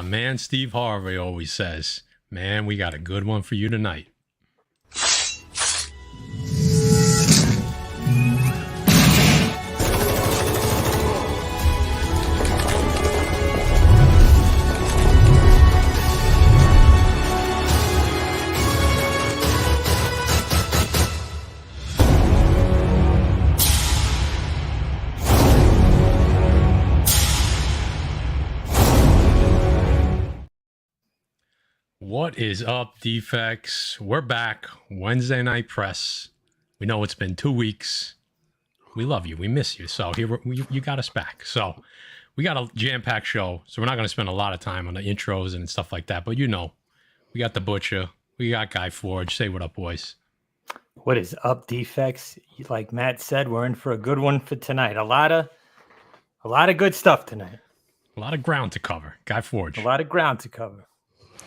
man Steve Harvey always says, man, we got a good one for you tonight. What is up, Defects? We're back. Wednesday night press. We know it's been 2 weeks. We love you. We miss you. So here you got us back. So we got a jam-packed show. So we're not going to spend a lot of time on the intros and stuff like that. But you know, we got the Butcher. We got Guy Forge. Say what up, boys. What is up, Defects? Like Matt said, we're in for a good one for tonight. A lot of good stuff tonight. A lot of ground to cover. Guy Forge. A lot of ground to cover.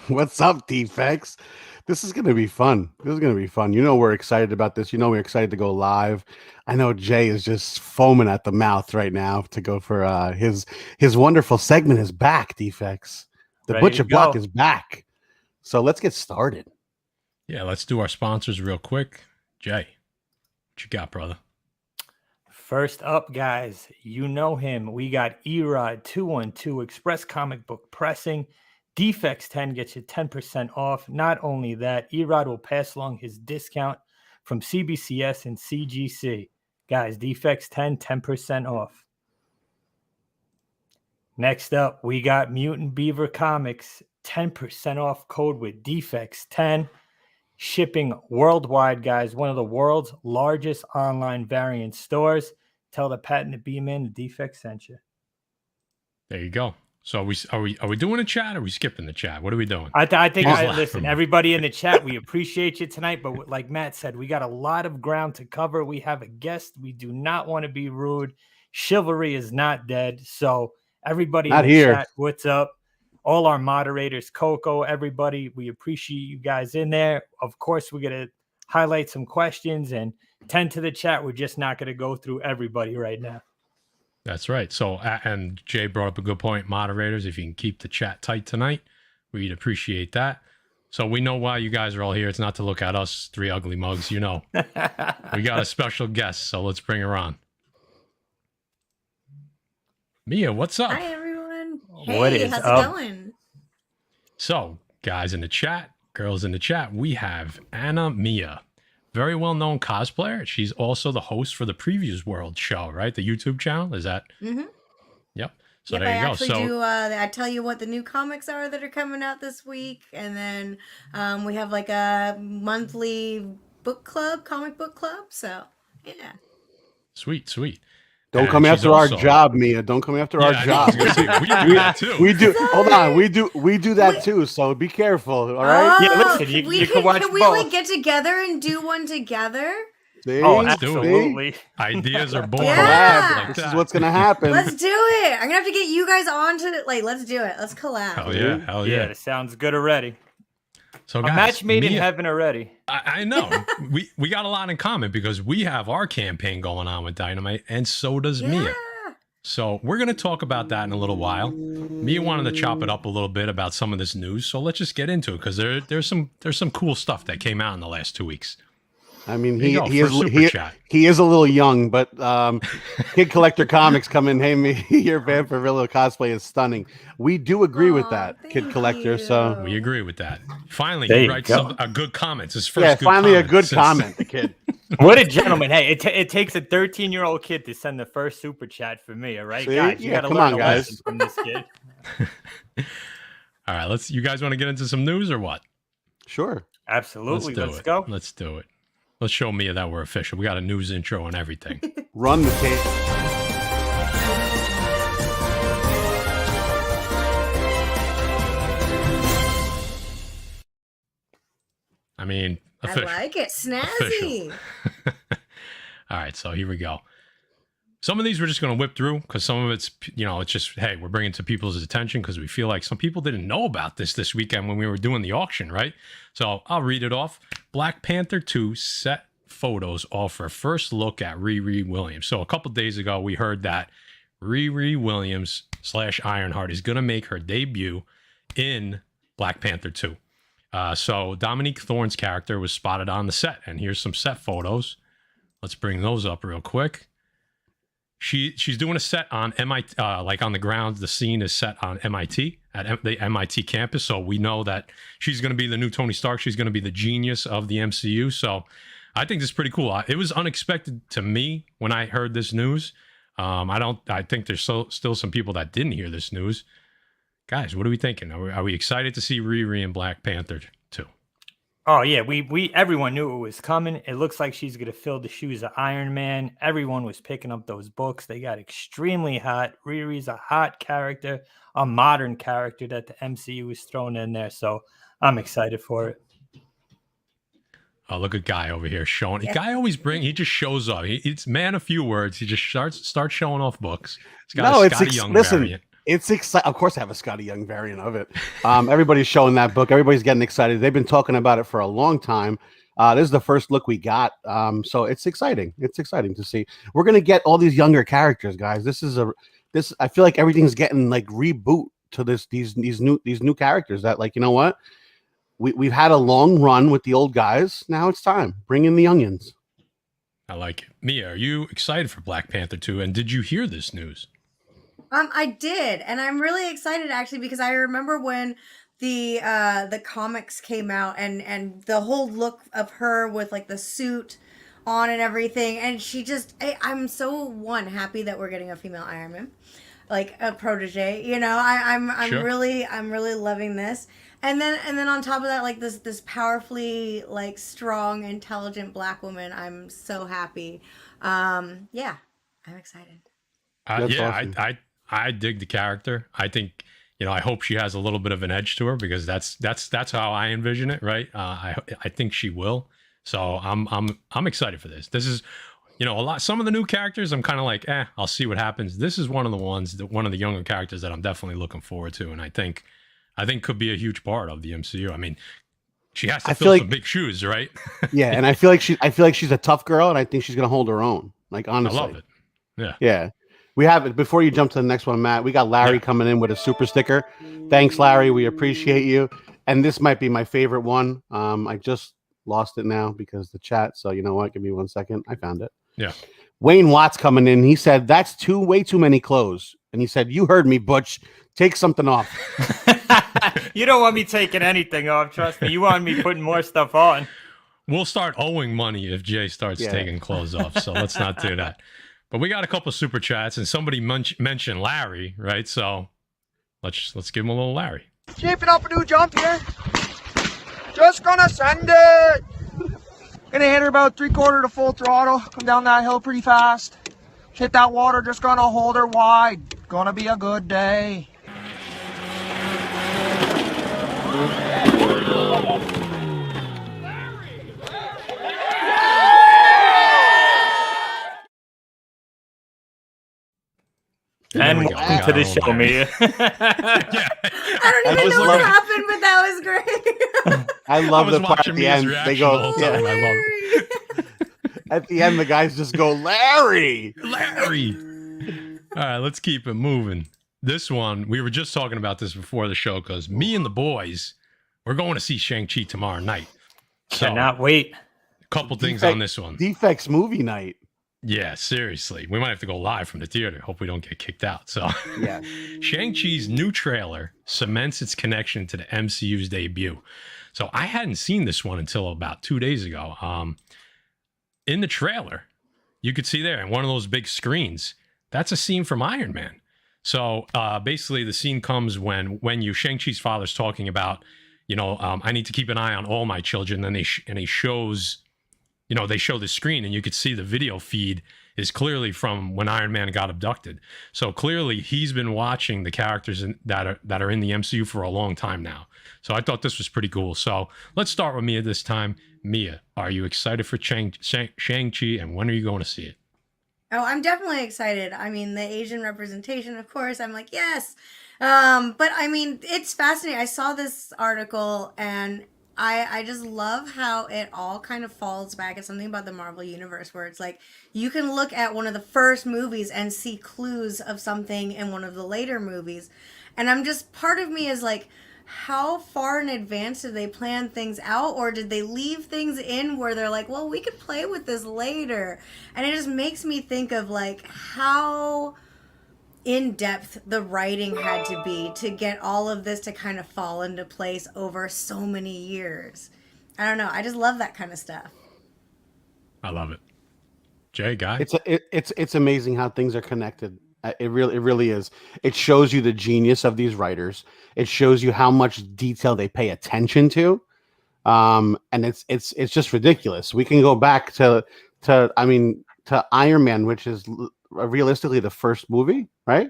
What's up, Defects? This is going to be fun. You know we're excited about this. You know we're excited to go live. I know Jay is just foaming at the mouth right now to go for his wonderful segment is back, Defects. The Ready Butcher to Block go. is back. So let's get started. Yeah, let's do our sponsors real quick. Jay, what you got, brother? First up, guys, you know him. We got Erod 212 Express Comic Book Pressing. Defects 10 gets you 10% off. Not only that, Erod will pass along his discount from CBCS and CGC. Guys, Defects 10, 10% off. Next up, we got Mutant Beaver Comics, 10% off code with Defects 10. Shipping worldwide, guys. One of the world's largest online variant stores. Tell the patented B-Man the Defects sent you. There you go. So are we doing a chat or are we skipping the chat? What are we doing? I think He's listen, laughing. everybody in the chat, we appreciate you tonight. But like Matt said, we got a lot of ground to cover. We have a guest. We do not want to be rude. Chivalry is not dead. So everybody Not in the here. chat, what's up? All our moderators, Coco, everybody, we appreciate you guys in there. Of course, we're going to highlight some questions and tend to the chat. We're just not going to go through everybody right now. That's right. So, and Jay brought up a good point. Moderators, if you can keep the chat tight tonight, we'd appreciate that. So we know why you guys are all here. It's not to look at us three ugly mugs, you know. We got a special guest, so let's bring her on. Mia, what's up? Hi, everyone. What Hey, is how's up? it going? So, guys in the chat, girls in the chat, we have Anna Mia, very well-known cosplayer. She's also the host for the Previews World show, right? The YouTube channel. Is that? Mm-hmm. Yep. So Yep, there you I go. actually So do. I tell you what the new comics are that are coming out this week, and then we have like a monthly book club, comic book club. So yeah. sweet. Don't And come she's after also- our job, Mia. Don't come after our Yeah, I know, I was job. gonna say, we do that too. We do. Hold on. We do that Wait. too. So be careful. All right. Yeah, listen, can you we, can watch can we both. like get together and do one together? See? Oh, Let's do it. absolutely. Ideas are born. Yeah. like This is that. what's gonna happen. Let's do it. I'm gonna have to get you guys on to like. Let's do it. Let's collab. Hell yeah. Hell Yeah, yeah. it sounds good already. So A guys, match made in Mia- heaven already. I know. we got a lot in common because we have our campaign going on with Dynamite, and so does Mia. Yeah. So we're going to talk about that in a little while. Mia wanted to chop it up a little bit about some of this news, so let's just get into it because there's some cool stuff that came out in the last 2 weeks. I mean, There you go, he first super chat. he is a little young, but Kid Collector Comics come in. Hey, me, your Van Pavillo cosplay is stunning. We do agree with Aw, that, Kid thank Collector. you. So We agree with that. Finally, There he you writes go. a good comment. It's his first yeah, good finally a comment good since- comment, the kid. What a gentleman. Hey, it takes a 13-year-old kid to send the first super chat for me, all right? See? Guys, you Yeah, got to come learn on, a guys. lesson from this kid. All right, you guys want to get into some news or what? Sure. Absolutely. do Let's it. go. Let's do it. Let's show Mia that we're official. We got a news intro and everything. Run the tape. I mean, official. I like it. Snazzy. Official. All right, so here we go. Some of these we're just going to whip through because some of it's, it's just, hey, we're bringing it to people's attention because we feel like some people didn't know about this weekend when we were doing the auction, right? So I'll read it off. Black Panther 2 set photos offer first look at Riri Williams. So a couple days ago, we heard that Riri Williams / Ironheart is going to make her debut in Black Panther 2. So Dominique Thorne's character was spotted on the set, and here's some set photos. Let's bring those up real quick. She's doing a set on MIT, like on the ground. The scene is set on MIT at the MIT campus, so we know that she's going to be the new Tony Stark. She's going to be the genius of the MCU. So I think this is pretty cool. It was unexpected to me when I heard this news. I think there's still some people that didn't hear this news. Guys, what are we thinking? Are we excited to see Riri in Black Panther 2? Oh yeah, we everyone knew it was coming. It looks like she's gonna fill the shoes of Iron Man. Everyone was picking up those books. They got extremely hot. Riri's a hot character, a modern character that the MCU is throwing in there. So I'm excited for it. Oh, look at Guy over here showing. Yeah. Guy always he just shows up. He's man of few words. He just starts showing off books. He's got a Scotty Young variant. It's exciting. Of course, I have a Scotty Young variant of it. Everybody's showing that book. Everybody's getting excited. They've been talking about it for a long time. This is the first look we got. So it's exciting. It's exciting to see. We're gonna get all these younger characters, guys. I feel like everything's getting like reboot to these new characters. That, like, you know what? We've had a long run with the old guys. Now it's time. Bring in the youngins. I like it. Mia, are you excited for Black Panther 2? And did you hear this news? I did, and I'm really excited actually because I remember when the comics came out and the whole look of her with like the suit on and everything, and I'm so happy that we're getting a female Iron Man, like a protege. You know, I'm Sure. really loving this, and then on top of that, like this powerfully like strong, intelligent Black woman. I'm so happy. Yeah, I'm excited. Awesome. I dig the character. I think, I hope she has a little bit of an edge to her because that's how I envision it, right? I think she will. So I'm excited for this. This is, some of the new characters I'm kind of like, I'll see what happens. This is one of the younger characters that I'm definitely looking forward to, and I think could be a huge part of the MCU. I mean, she has to fill some big shoes, right? Yeah, and I feel like she's a tough girl, and I think she's gonna hold her own. Like, honestly, I love it. Yeah. Yeah. We have it. Before you jump to the next one, Matt, we got Larry coming in with a super sticker. Thanks, Larry. We appreciate you. And this might be my favorite one. I just lost it now because the chat. So you know what? Give me 1 second. I found it. Yeah. Wayne Watts coming in. He said, that's way too many clothes. And he said, you heard me, Butch. Take something off. You don't want me taking anything off. Trust me. You want me putting more stuff on. We'll start owing money if Jay starts taking clothes off. So let's not do that. But we got a couple super chats, and somebody mentioned Larry, right? So let's give him a little Larry. Shaping up a new jump here. Just gonna send it. Gonna hit her about 3/4 to full throttle. Come down that hill pretty fast. Hit that water, just gonna hold her wide. Gonna be a good day. And welcome to the show, Mia. I don't even know what happened, but that was great. I love the part at the end. They go, I love it. At the end, the guys just go, Larry. Larry. All right, let's keep it moving. This one, we were just talking about this before the show because me and the boys, we're going to see Shang-Chi tomorrow night. So, Cannot wait. A couple things on this one. Defects movie night. Yeah, seriously. We might have to go live from the theater. Hope we don't get kicked out. So, yeah. Shang-Chi's new trailer cements its connection to the MCU's debut. So, I hadn't seen this one until about 2 days ago. In the trailer, you could see there in one of those big screens, that's a scene from Iron Man. So, basically, the scene comes when Shang-Chi's father's talking about, I need to keep an eye on all my children. And he shows... they show the screen and you could see the video feed is clearly from when Iron Man got abducted. So clearly he's been watching the characters that are in the MCU for a long time now. So I thought this was pretty cool. So let's start with Mia this time. Mia, are you excited for Shang-Chi and when are you going to see it? Oh, I'm definitely excited. I mean, the Asian representation, of course, I'm like, yes. But I mean, it's fascinating. I saw this article and I just love how it all kind of falls back at something about the Marvel Universe where it's like you can look at one of the first movies and see clues of something in one of the later movies. And part of me is like, how far in advance did they plan things out, or did they leave things in where they're like, well, we could play with this later? And it just makes me think of like how in depth the writing had to be to get all of this to kind of fall into place over so many years. I don't know. I just love that kind of stuff. I love it. Jay, guy. It's amazing how things are connected. It really is. It shows you the genius of these writers. It shows you how much detail they pay attention to, and it's just ridiculous. We can go back to Iron Man, which is realistically the first movie, right?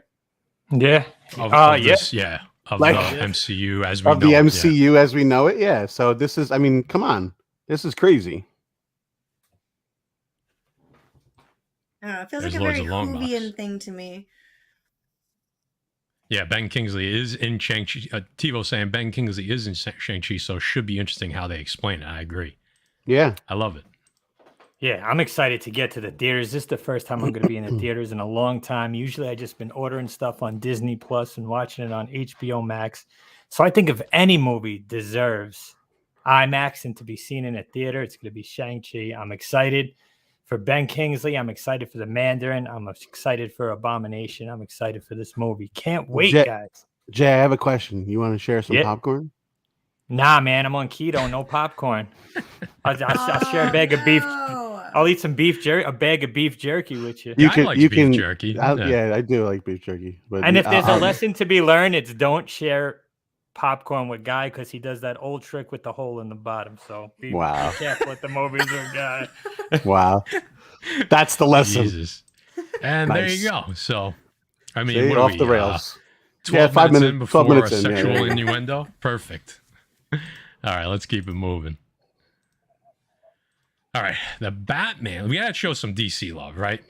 Yeah. Of Yeah. Of Like- the MCU as we Of know the it, MCU as we know it. Yeah. So this is, come on, this is crazy. I don't know. It feels There's like a loads very of long Whovian box. thing to me. Yeah, Ben Kingsley is in Shang-Chi. TiVo saying Ben Kingsley is in Shang-Chi, so it should be interesting how they explain it. I agree. Yeah. I love it. Yeah, I'm excited to get to the theaters. This is the first time I'm going to be in the theaters in a long time. Usually I just been ordering stuff on Disney Plus and watching it on HBO Max. So I think if any movie deserves IMAX and to be seen in a theater, it's going to be Shang-Chi. I'm excited for Ben Kingsley. I'm excited for the Mandarin. I'm excited for Abomination. I'm excited for this movie. Can't wait, guys. Jay, I have a question. You want to share some Yeah. popcorn? Nah, man, I'm on keto. No popcorn. I'll share a bag of beef. No. I'll eat some beef jerky, a bag of beef jerky with you. Guy likes beef jerky. Yeah, I do like beef jerky. But And if there's a lesson to be learned, it's don't share popcorn with Guy because he does that old trick with the hole in the bottom. So be careful at the movies with Guy. Wow, that's the lesson. Jesus. And there you go. So, I mean, See, what off are the we, rails. 12 5 minutes minutes in before 12 minutes a in, sexual yeah. innuendo? Perfect. All right, let's keep it moving. All right, the Batman. We gotta show some DC love, right?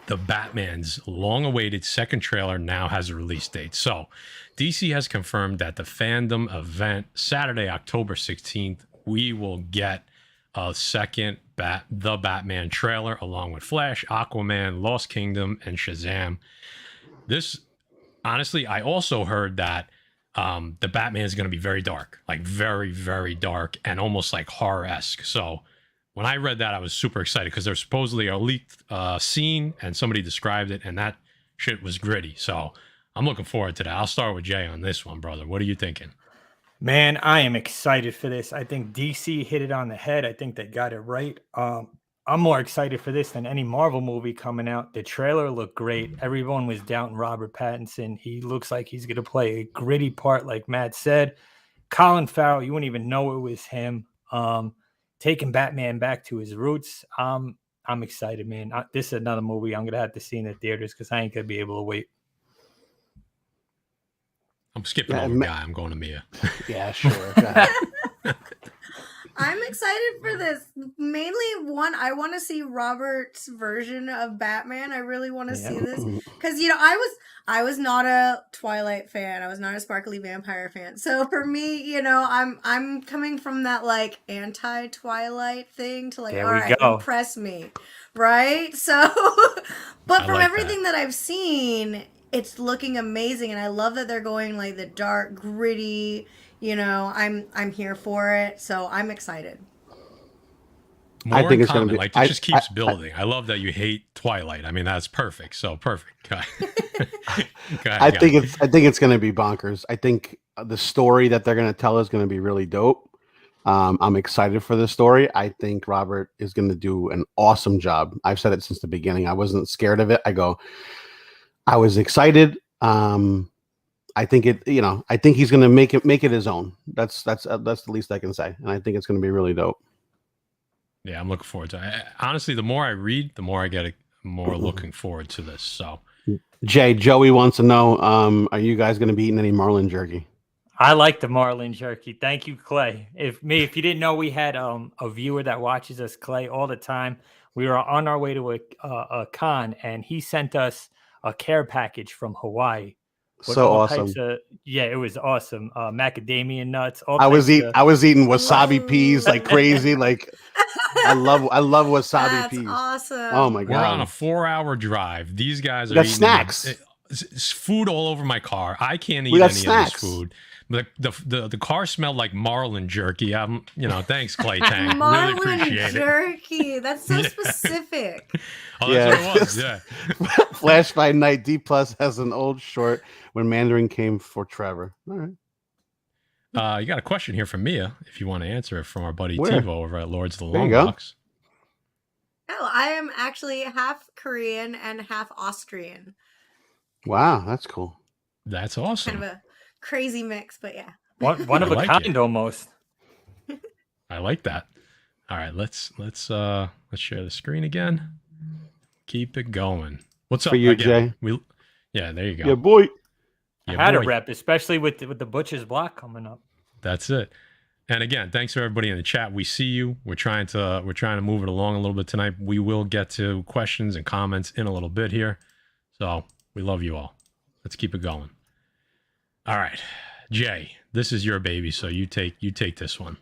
The Batman's long-awaited second trailer now has a release date. So, DC has confirmed that the fandom event, Saturday, October 16th, we will get a second The Batman trailer along with Flash, Aquaman, Lost Kingdom, and Shazam. This, honestly, I also heard that the Batman is going to be very dark, like very, very dark and almost like horror-esque. So when I read that, I was super excited because there's supposedly a leaked scene and somebody described it, and that shit was gritty. So I'm looking forward to that. I'll start with Jay on this one, brother. What are you thinking? Man, I am excited for this. I think DC hit it on the head. I think they got it right. I'm more excited for this than any Marvel movie coming out. The trailer looked great. Everyone was doubting Robert Pattinson. He looks like he's going to play a gritty part, like Matt said. Colin Farrell, you wouldn't even know it was him. Taking Batman back to his roots. I'm excited, man. This is another movie I'm going to have to see in the theaters because I ain't going to be able to wait. I'm skipping over Guy. I'm going to Mia. Yeah, sure. Go ahead. I'm excited for this. Mainly, one, I want to see Robert's version of Batman. I really want to see this because I was not a Twilight fan. I was not a sparkly vampire fan. So for me, I'm coming from that like anti-Twilight thing to like, There all we right, go. impress me, right? So, but I from like everything that I've seen, it's looking amazing, and I love that they're going like the dark, gritty. I'm here for it, so I'm excited. More I think it's common, gonna be. like it just keeps building. I love that you hate Twilight. I mean, that's perfect. So perfect. Go ahead, I think it's going to be bonkers. I think the story that they're going to tell is going to be really dope. I'm excited for the story. I think Robert is going to do an awesome job. I've said it since the beginning. I wasn't scared of it. I was excited. I think I think he's going to make it his own. That's the least I can say. And I think it's going to be really dope. Yeah, I'm looking forward to it. Honestly, the more I read, the more I get more looking forward to this. So, Joey wants to know, are you guys going to be eating any Marlin jerky? I like the Marlin jerky. Thank you, Clay. If you didn't know, we had a viewer that watches us, Clay, all the time. We were on our way to a con, and he sent us a care package from Hawaii. So awesome. It was awesome. Macadamia nuts. I was eating wasabi peas like crazy. Like I love wasabi That's peas. awesome. Oh my god. we're on a 4-hour drive. These guys are got eating snacks. It's food all over my car. I can't eat We got any snacks. of this food. The car smelled like marlin jerky. Thanks, Clay Tang. Really Marlin appreciate it. jerky. That's so Yeah. specific. Oh, that's what it was. Yeah. Flash by Night D Plus has an old short when Mandarin came for Trevor. All right. You got a question here from Mia, if you want to answer it, from our buddy Where? Tivo over at Lords of the There Long you go. Box. Oh, I am actually half Korean and half Austrian. Wow, that's cool. That's awesome. Kind of a crazy mix, but yeah. One of I a like kind it. almost. I like that. All right, let's share the screen again. Keep it going. What's up For you, again? Jay. Yeah, there you go. Yeah, boy. Yeah, I had boy. a rep, especially with the Butcher's Block coming up. That's it. And again, thanks for everybody in the chat. We see you. We're trying to move it along a little bit tonight. We will get to questions and comments in a little bit here. So we love you all. Let's keep it going. All right, Jay, this is your baby, so you take this one.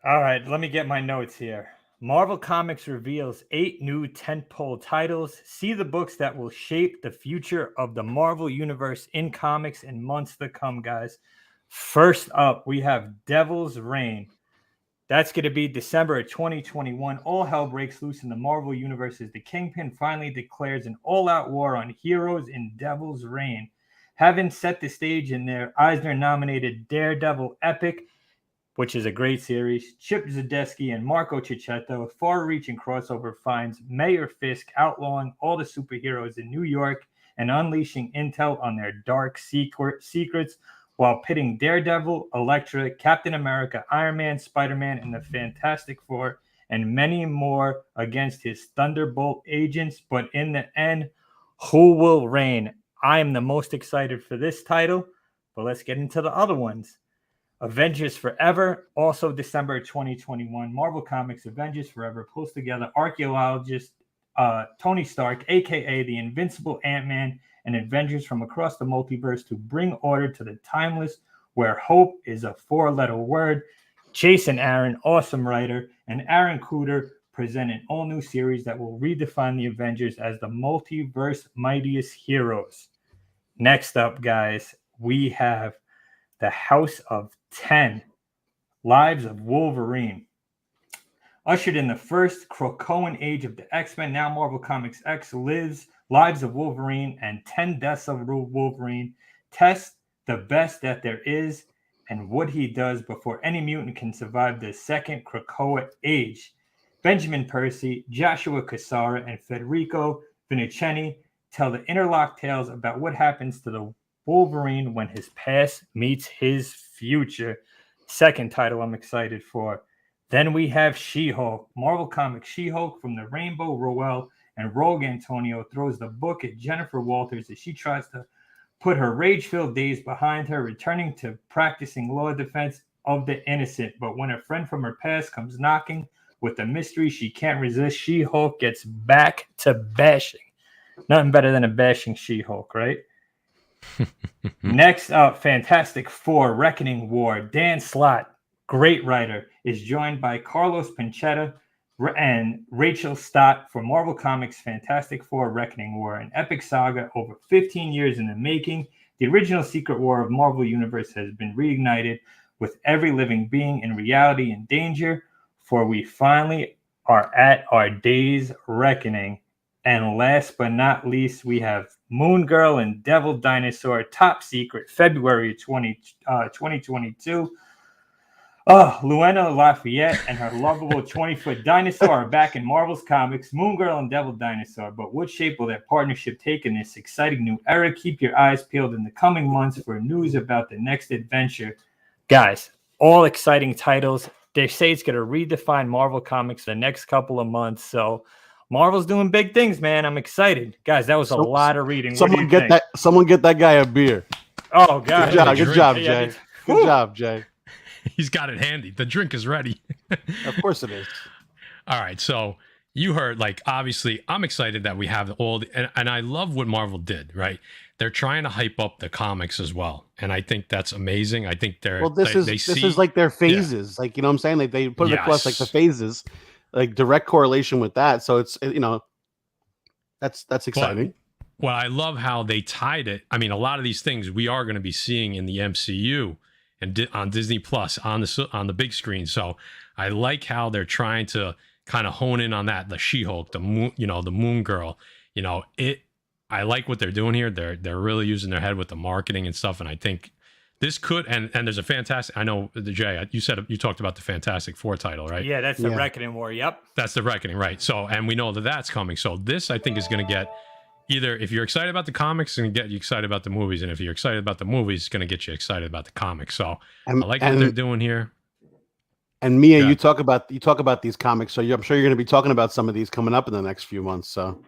All right, let me get my notes here. Marvel Comics reveals 8 new tentpole titles. See the books that will shape the future of the Marvel Universe in comics in months to come, guys. First up, we have Devil's Reign. That's going to be December of 2021. All hell breaks loose in the Marvel Universe as the Kingpin finally declares an all-out war on heroes in Devil's Reign. Having set the stage in their Eisner-nominated Daredevil epic, which is a great series, Chip Zdarsky and Marco Cicchetto, a far-reaching crossover finds Mayor Fisk outlawing all the superheroes in New York and unleashing intel on their dark secrets while pitting Daredevil, Elektra, Captain America, Iron Man, Spider-Man, and the Fantastic Four, and many more against his Thunderbolt agents. But in the end, who will reign? I am the most excited for this title, but let's get into the other ones. Avengers Forever, also December 2021. Marvel Comics Avengers Forever pulls together archaeologist Tony Stark, a.k.a. the Invincible Ant-Man, and Avengers from across the multiverse to bring order to the timeless, where hope is a 4-letter word. Jason Aaron, awesome writer, and Aaron Cooter present an all-new series that will redefine the Avengers as the multiverse mightiest heroes. Next up, guys, we have The House of 10, Lives of Wolverine. Ushered in the first Krakoan age of the X-Men, now Marvel Comics X Lives of Wolverine and 10 Deaths of Wolverine test the best that there is and what he does before any mutant can survive the second Krakoa age. Benjamin Percy, Joshua Cassara, and Federico Vincenzi tell the interlocked tales about what happens to the Wolverine when his past meets his future. Second title I'm excited for. Then we have She-Hulk. Marvel Comics She-Hulk from the Rainbow Rowell and Rogue Antonio throws the book at Jennifer Walters as she tries to put her rage-filled days behind her, returning to practicing law defense of the innocent. But when a friend from her past comes knocking with a mystery she can't resist, She-Hulk gets back to bashing. Nothing better than a bashing She-Hulk, right? Next up, Fantastic Four, Reckoning War. Dan Slott, great writer, is joined by Carlos Pinchetta and Rachel Stott for Marvel Comics Fantastic Four, Reckoning War, an epic saga over 15 years in the making. The original Secret War of Marvel Universe has been reignited with every living being in reality in danger, for we finally are at our day's reckoning. And last but not least, we have Moon Girl and Devil Dinosaur, top secret, February 2022. Luena Lafayette and her lovable 20-foot dinosaur are back in Marvel's comics, Moon Girl and Devil Dinosaur. But what shape will their partnership take in this exciting new era? Keep your eyes peeled in the coming months for news about the next adventure. Guys, all exciting titles. They say it's going to redefine Marvel Comics the next couple of months. So Marvel's doing big things, man. I'm excited. Guys, that was a lot of reading. Someone get that guy a beer. Oh, God. Good job, Jay. Good job, Jay. He's got it handy. The drink is ready. Of course it is. All right. So you heard, like, obviously, I'm excited that we have all the, and I love what Marvel did, right? They're trying to hype up the comics as well. And I think that's amazing. I think this is like their phases. Yeah. Like, you know what I'm saying? Like they put it across like the phases, like direct correlation with that. So it's, you know, that's exciting. Well, I love how they tied it. I mean, a lot of these things we are going to be seeing in the MCU and on Disney Plus on the big screen. So I like how they're trying to kind of hone in on that. The She-Hulk, the Moon, the Moon Girl. I like what they're doing here. They're really using their head with the marketing and stuff. And I think this could, and there's a fantastic, I know, Jay, you talked about the Fantastic Four title, right? Yeah, that's the Reckoning War. Yep. That's the Reckoning, right? So, and we know that that's coming. So this, I think, is going to get either, if you're excited about the comics, it's going to get you excited about the movies. And if you're excited about the movies, it's going to get you excited about the comics. So I like what they're doing here. And Mia, you talk about these comics. So I'm sure you're going to be talking about some of these coming up in the next few months. So.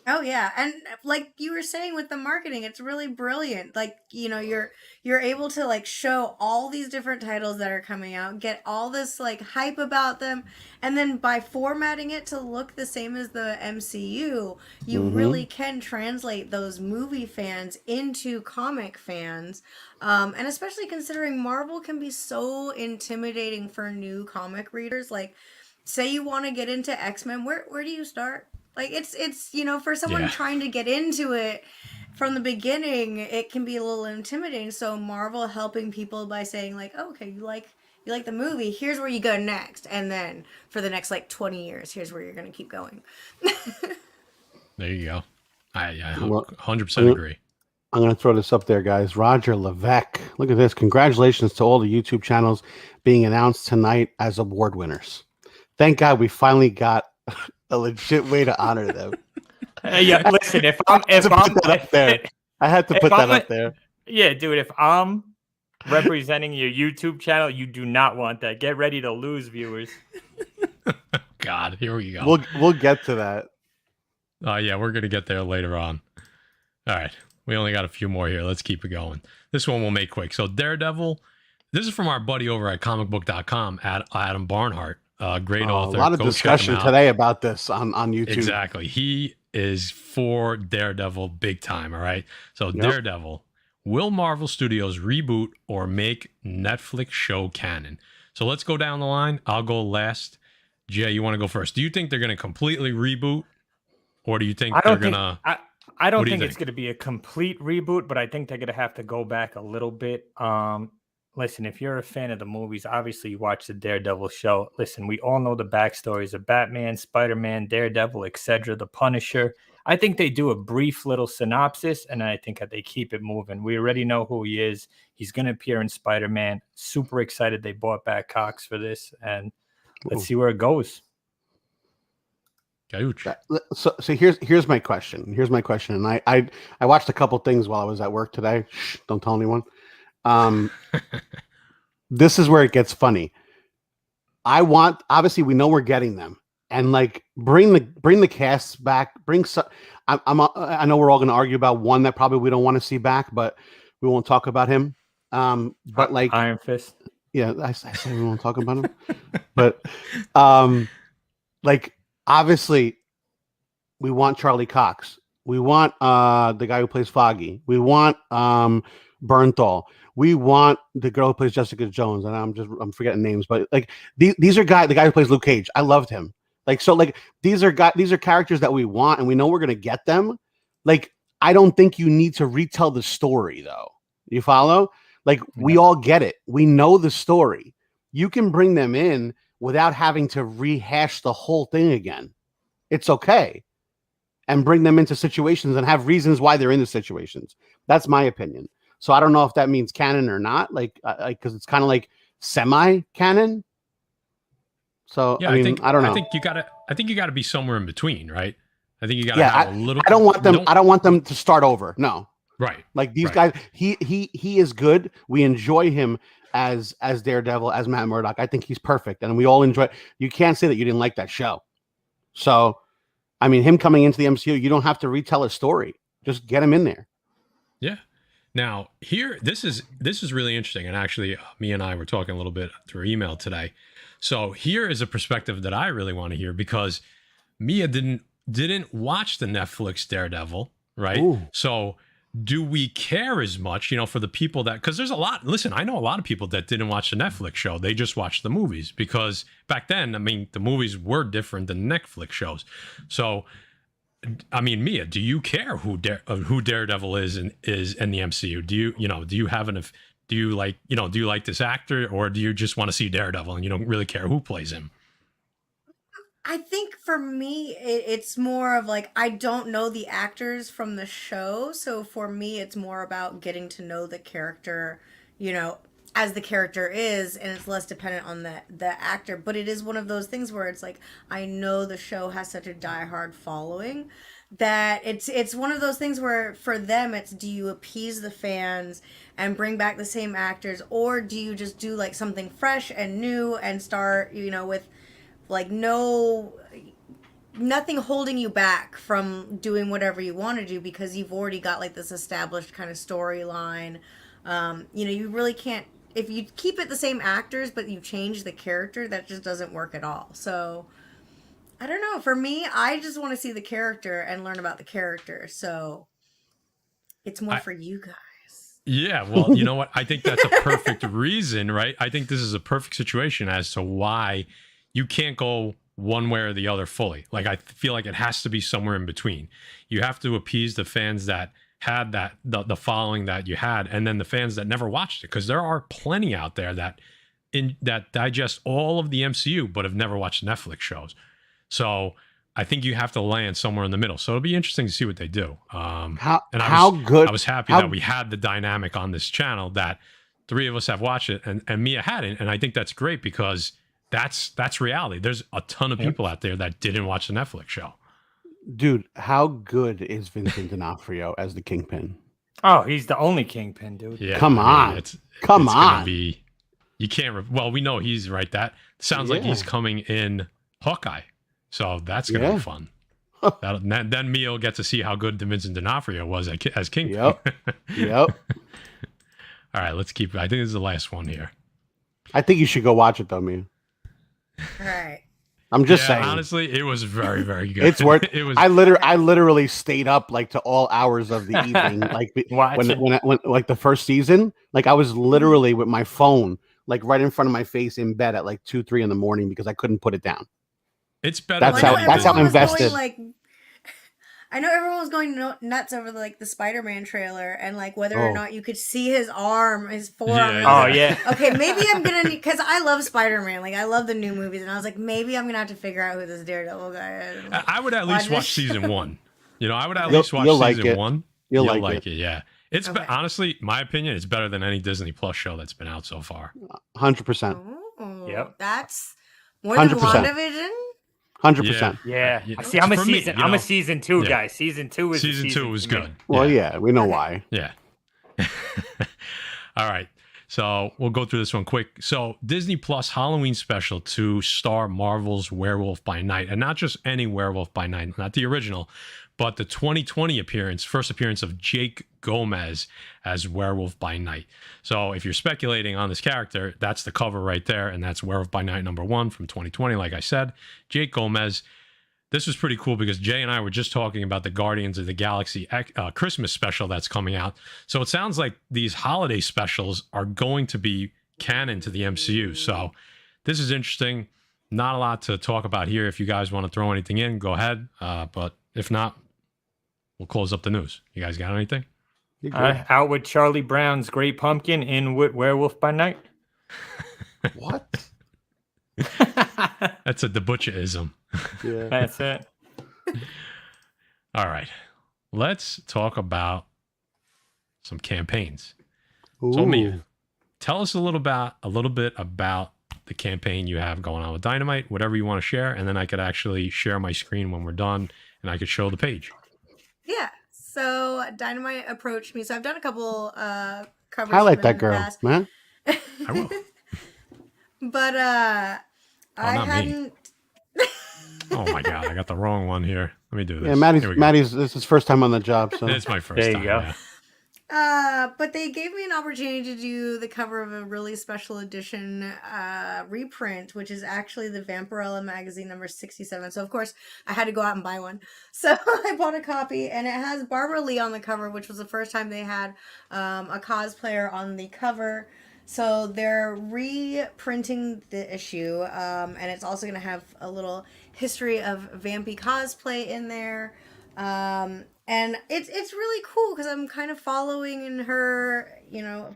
Oh yeah, and like you were saying with the marketing, it's really brilliant. Like, you're able to like show all these different titles that are coming out, get all this like hype about them, and then by formatting it to look the same as the MCU, you really can translate those movie fans into comic fans. And especially considering Marvel can be so intimidating for new comic readers. Like, say you want to get into X-Men, where do you start? Like, it's for someone trying to get into it from the beginning, it can be a little intimidating. So Marvel helping people by saying like, oh, okay, you like the movie, here's where you go next, and then for the next like 20 years, here's where you're going to keep going. There you go. I 100% agree. I'm going to throw this up there, guys. Roger Levesque. Look at this. Congratulations to all the YouTube channels being announced tonight as award winners. Thank God we finally got a legit way to honor them. Listen, I had to put that up there. Yeah, dude, if I'm representing your YouTube channel, you do not want that. Get ready to lose viewers. God, here we go. We'll get to that. Yeah, we're gonna get there later on. All right, we only got a few more here. Let's keep it going. This one we'll make quick. So Daredevil. This is from our buddy over at comicbook.com, Adam Barnhart. Great author. A lot of discussion today about this on YouTube. Exactly. He is for Daredevil big time. All right. So Daredevil, will Marvel Studios reboot or make Netflix show canon? So let's go down the line. I'll go last. Jay, you want to go first? Do you think they're going to completely reboot, or do you think they're going to? I don't think it's going to be a complete reboot, but I think they're going to have to go back a little bit. Listen, if you're a fan of the movies, obviously you watch the Daredevil show. Listen, we all know the backstories of Batman, Spider-Man, Daredevil, etc., the Punisher. I think they do a brief little synopsis, and I think that they keep it moving. We already know who he is. He's going to appear in Spider-Man. Super excited they brought back Cox for this, and let's see where it goes. So here's my question. And I watched a couple things while I was at work today. Shh, don't tell anyone. This is where it gets funny. Obviously we know we're getting them, and like bring the casts back. I know we're all going to argue about one that probably we don't want to see back, but we won't talk about him. But like Iron Fist. Yeah, I say we won't talk about him. But like obviously we want Charlie Cox. We want the guy who plays Foggy. We want Bernthal. We want the girl who plays Jessica Jones, and I'm forgetting names, but like these are the guy who plays Luke Cage. I loved him. Like, so like these are characters that we want, and we know we're gonna get them. Like, I don't think you need to retell the story though. You follow? Like, we all get it. We know the story. You can bring them in without having to rehash the whole thing again. It's okay. And bring them into situations and have reasons why they're in the situations. That's my opinion. So I don't know if that means canon or not, like, because it's kind of like semi-canon. So yeah, I don't know. I think you gotta be somewhere in between, right? I think you gotta have a little. I don't want them to start over. No. Right. Like these guys, he is good. We enjoy him as Daredevil, as Matt Murdock. I think he's perfect, and we all enjoy. You can't say that you didn't like that show. So, I mean, him coming into the MCU, you don't have to retell a story. Just get him in there. Yeah. Now, here, this is really interesting, and actually, me and I were talking a little bit through email today. So here is a perspective that I really want to hear, because Mia didn't watch the Netflix Daredevil, right? Ooh. So do we care as much, for the people that, because there's a lot, listen, I know a lot of people that didn't watch the Netflix show. They just watched the movies, because back then, I mean, the movies were different than Netflix shows. So, I mean, Mia, do you care who Daredevil is in the MCU? Do you have Do you like, do you like this actor, or do you just want to see Daredevil and you don't really care who plays him? I think for me, it's more of like, I don't know the actors from the show. So for me, it's more about getting to know the character, as the character is, and it's less dependent on the actor. But it is one of those things where it's like, I know the show has such a diehard following that it's one of those things where for them, it's, do you appease the fans and bring back the same actors, or do you just do like something fresh and new and start, with like nothing holding you back from doing whatever you want to do, because you've already got like this established kind of storyline. You really can't, if you keep it the same actors but you change the character, that just doesn't work at all. So I don't know, for me, I just want to see the character and learn about the character, so it's more for you guys. Yeah, well, you know what, I think that's a perfect reason, right? I think this is a perfect situation as to why you can't go one way or the other fully. Like, I feel like it has to be somewhere in between. You have to appease the fans that had that the following that you had, and then the fans that never watched it, because there are plenty out there that digest all of the MCU but have never watched Netflix shows. So I think you have to land somewhere in the middle. So it'll be interesting to see what they do. I was happy that we had the dynamic on this channel that 3 of us have watched it and Mia hadn't, and I think that's great because that's reality. There's a ton of people out there that didn't watch the Netflix show. Dude, how good is Vincent D'Onofrio as the Kingpin? Oh, he's the only Kingpin, dude. Yeah, Come on. It's on. You can't. Well, we know he's right. That sounds like he's coming in Hawkeye, so that's gonna be fun. Then Mia will get to see how good Vincent D'Onofrio was as Kingpin. Yep. All right, let's keep. I think this is the last one here. I think you should go watch it though, Mia. All right. I'm just saying. Honestly, it was very, very good. It's worth. It was. I literally stayed up like to all hours of the evening, like when like the first season. Like I was literally with my phone, like right in front of my face in bed at like 2-3 in the morning because I couldn't put it down. It's better. That's how invested. I know everyone was going nuts over the Spider-Man trailer and like whether or not you could see his arm, his forearm. Oh yeah. Okay, maybe I'm gonna because I love Spider-Man. Like I love the new movies, and I was like, maybe I'm gonna have to figure out who this Daredevil guy is. I would at least watch season 1. I would at least watch season 1. You'll like it. Yeah. It's honestly, my opinion, it's better than any Disney Plus show that's been out so far. 100%. Yep. That's more than 100%. WandaVision. 100%. Yeah. See, I'm a season 2 guy. Season 2 is season 2 was good. Well, we know why. Yeah. All right. So we'll go through this one quick. So Disney Plus Halloween special to star Marvel's Werewolf by Night, and not just any Werewolf by Night, not the original, but the 2020 first appearance of Jake Gomez as Werewolf by Night. So if you're speculating on this character, that's the cover right there, and that's Werewolf by Night #1 from 2020. Like I said, Jake Gomez. This was pretty cool because Jay and I were just talking about the Guardians of the Galaxy Christmas special that's coming out. So it sounds like these holiday specials are going to be canon to the MCU. So this is interesting. Not a lot to talk about here. If you guys want to throw anything in, go ahead. But if not, we'll close up the news. You guys got anything? Out with Charlie Brown's Great Pumpkin, in with Werewolf by Night. What? That's a DeButcher-ism. Yeah. That's it. All right. Let's talk about some campaigns. Ooh. So Mia, tell us a little bit about the campaign you have going on with Dynamite, whatever you want to share, and then I could actually share my screen when we're done and I could show the page. Yeah. So Dynamite approached me. So I've done a couple covers. Highlight that girl, man. I will. But I hadn't. Me. Oh my god, I got the wrong one here. Let me do this. Yeah, Maddie's this is his first time on the job, so it's my first time. There you go. Yeah. But they gave me an opportunity to do the cover of a really special edition reprint, which is actually the Vampirella magazine number 67. So of course I had to go out and buy one. So I bought a copy, and it has Barbara Lee on the cover, which was the first time they had a cosplayer on the cover. So they're reprinting the issue, and it's also going to have a little history of Vampy cosplay in there. And it's really cool because I'm kind of following in her,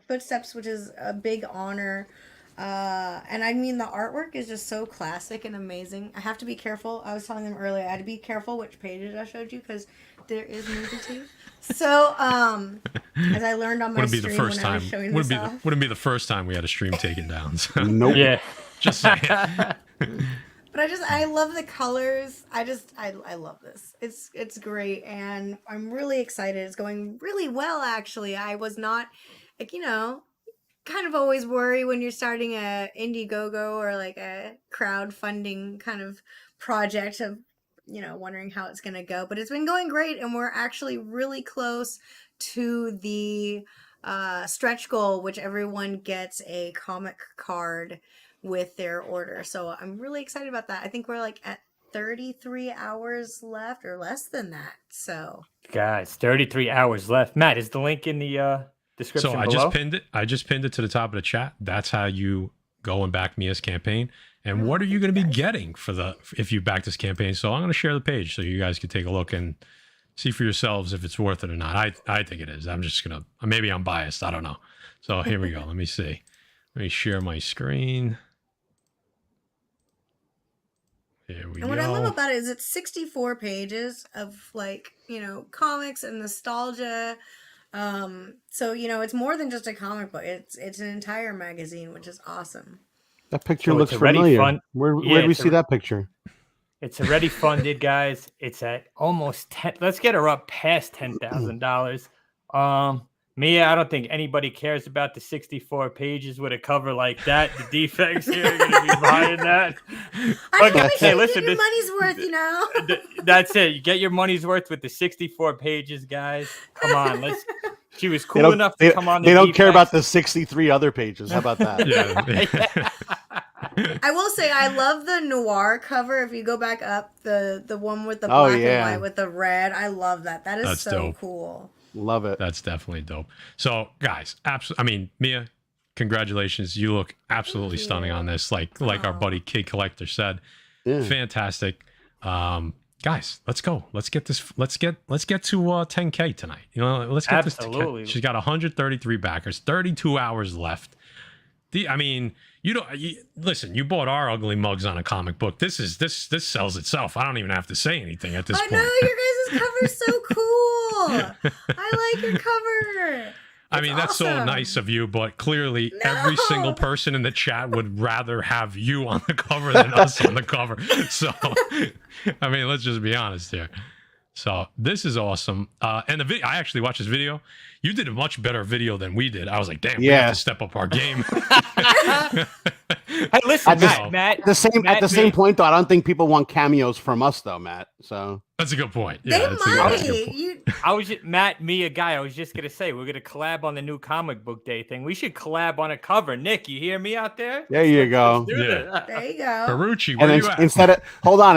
footsteps, which is a big honor. And I mean, the artwork is just so classic and amazing. I have to be careful. I was telling them earlier, I had to be careful which pages I showed you because there is nudity. So, as I learned on my stream when I was showing this off. Wouldn't be the first time we had a stream taken down. So. Nope. Yeah. Just saying. But I love the colors. I love this. It's great, and I'm really excited. It's going really well, actually. I was not, kind of always worry when you're starting a Indiegogo or like a crowdfunding kind of project of, wondering how it's going to go. But it's been going great, and we're actually really close to the stretch goal, which everyone gets a comic card with their order. So I'm really excited about that. I think we're like at 33 hours left or less than that. So Guys, 33 hours left. Matt, is the link in the description So below? I just pinned it to the top of the chat. That's how you go and back Mia's campaign. And what are you going to be getting if you back this campaign? So I'm going to share the page so you guys can take a look and see for yourselves if it's worth it or not. I think it is. I'm just going to, maybe I'm biased. I don't know. So here we go. Let me see. Let me share my screen. Here we go. And what I love about it is it's 64 pages of comics and nostalgia. So it's more than just a comic book. It's an entire magazine, which is awesome. That picture So looks it's already familiar. Where did we see that picture? It's already funded, guys. It's at almost 10. Let's get her up past $10,000. Mia, I don't think anybody cares about the 64 pages with a cover like that. The defects here are going to be buying that. I think Okay, we should get your money's worth, That's it. You get your money's worth with the 64 pages, guys. Come on, She was cool enough to come on. They don't care about the 63 other pages. How about that? Yeah. I will say I love the noir cover. If you go back up, the one with the black and white with the red, I love that. That is That's so dope. Cool. Love it. That's definitely dope. So, guys, Mia, congratulations. You look absolutely stunning on this. Like our buddy Kid Collector said, fantastic. Guys, let's go. Let's get to 10K tonight. Let's get this to 10K. She's got 133 backers, 32 hours left. Listen, you bought our ugly mugs on a comic book. This sells itself. I don't even have to say anything at this point. I know, your guys' cover's so cool. I like your cover. That's awesome. So nice of you, but clearly every single person in the chat would rather have you on the cover than us on the cover. So, let's just be honest here. So this is awesome. And the video, I actually watched this video. You did a much better video than we did. I was like, damn, we have to step up our game. Hey, listen, Matt. At the same point, though, I don't think people want cameos from us, though, Matt. So that's a good point. Yeah, that's a good point. I was Matt, me, a guy. I was just gonna say we're gonna collab on the new comic book day thing. We should collab on a cover. Nick, you hear me out there? There you go. There you go. Ferrucci, where you at?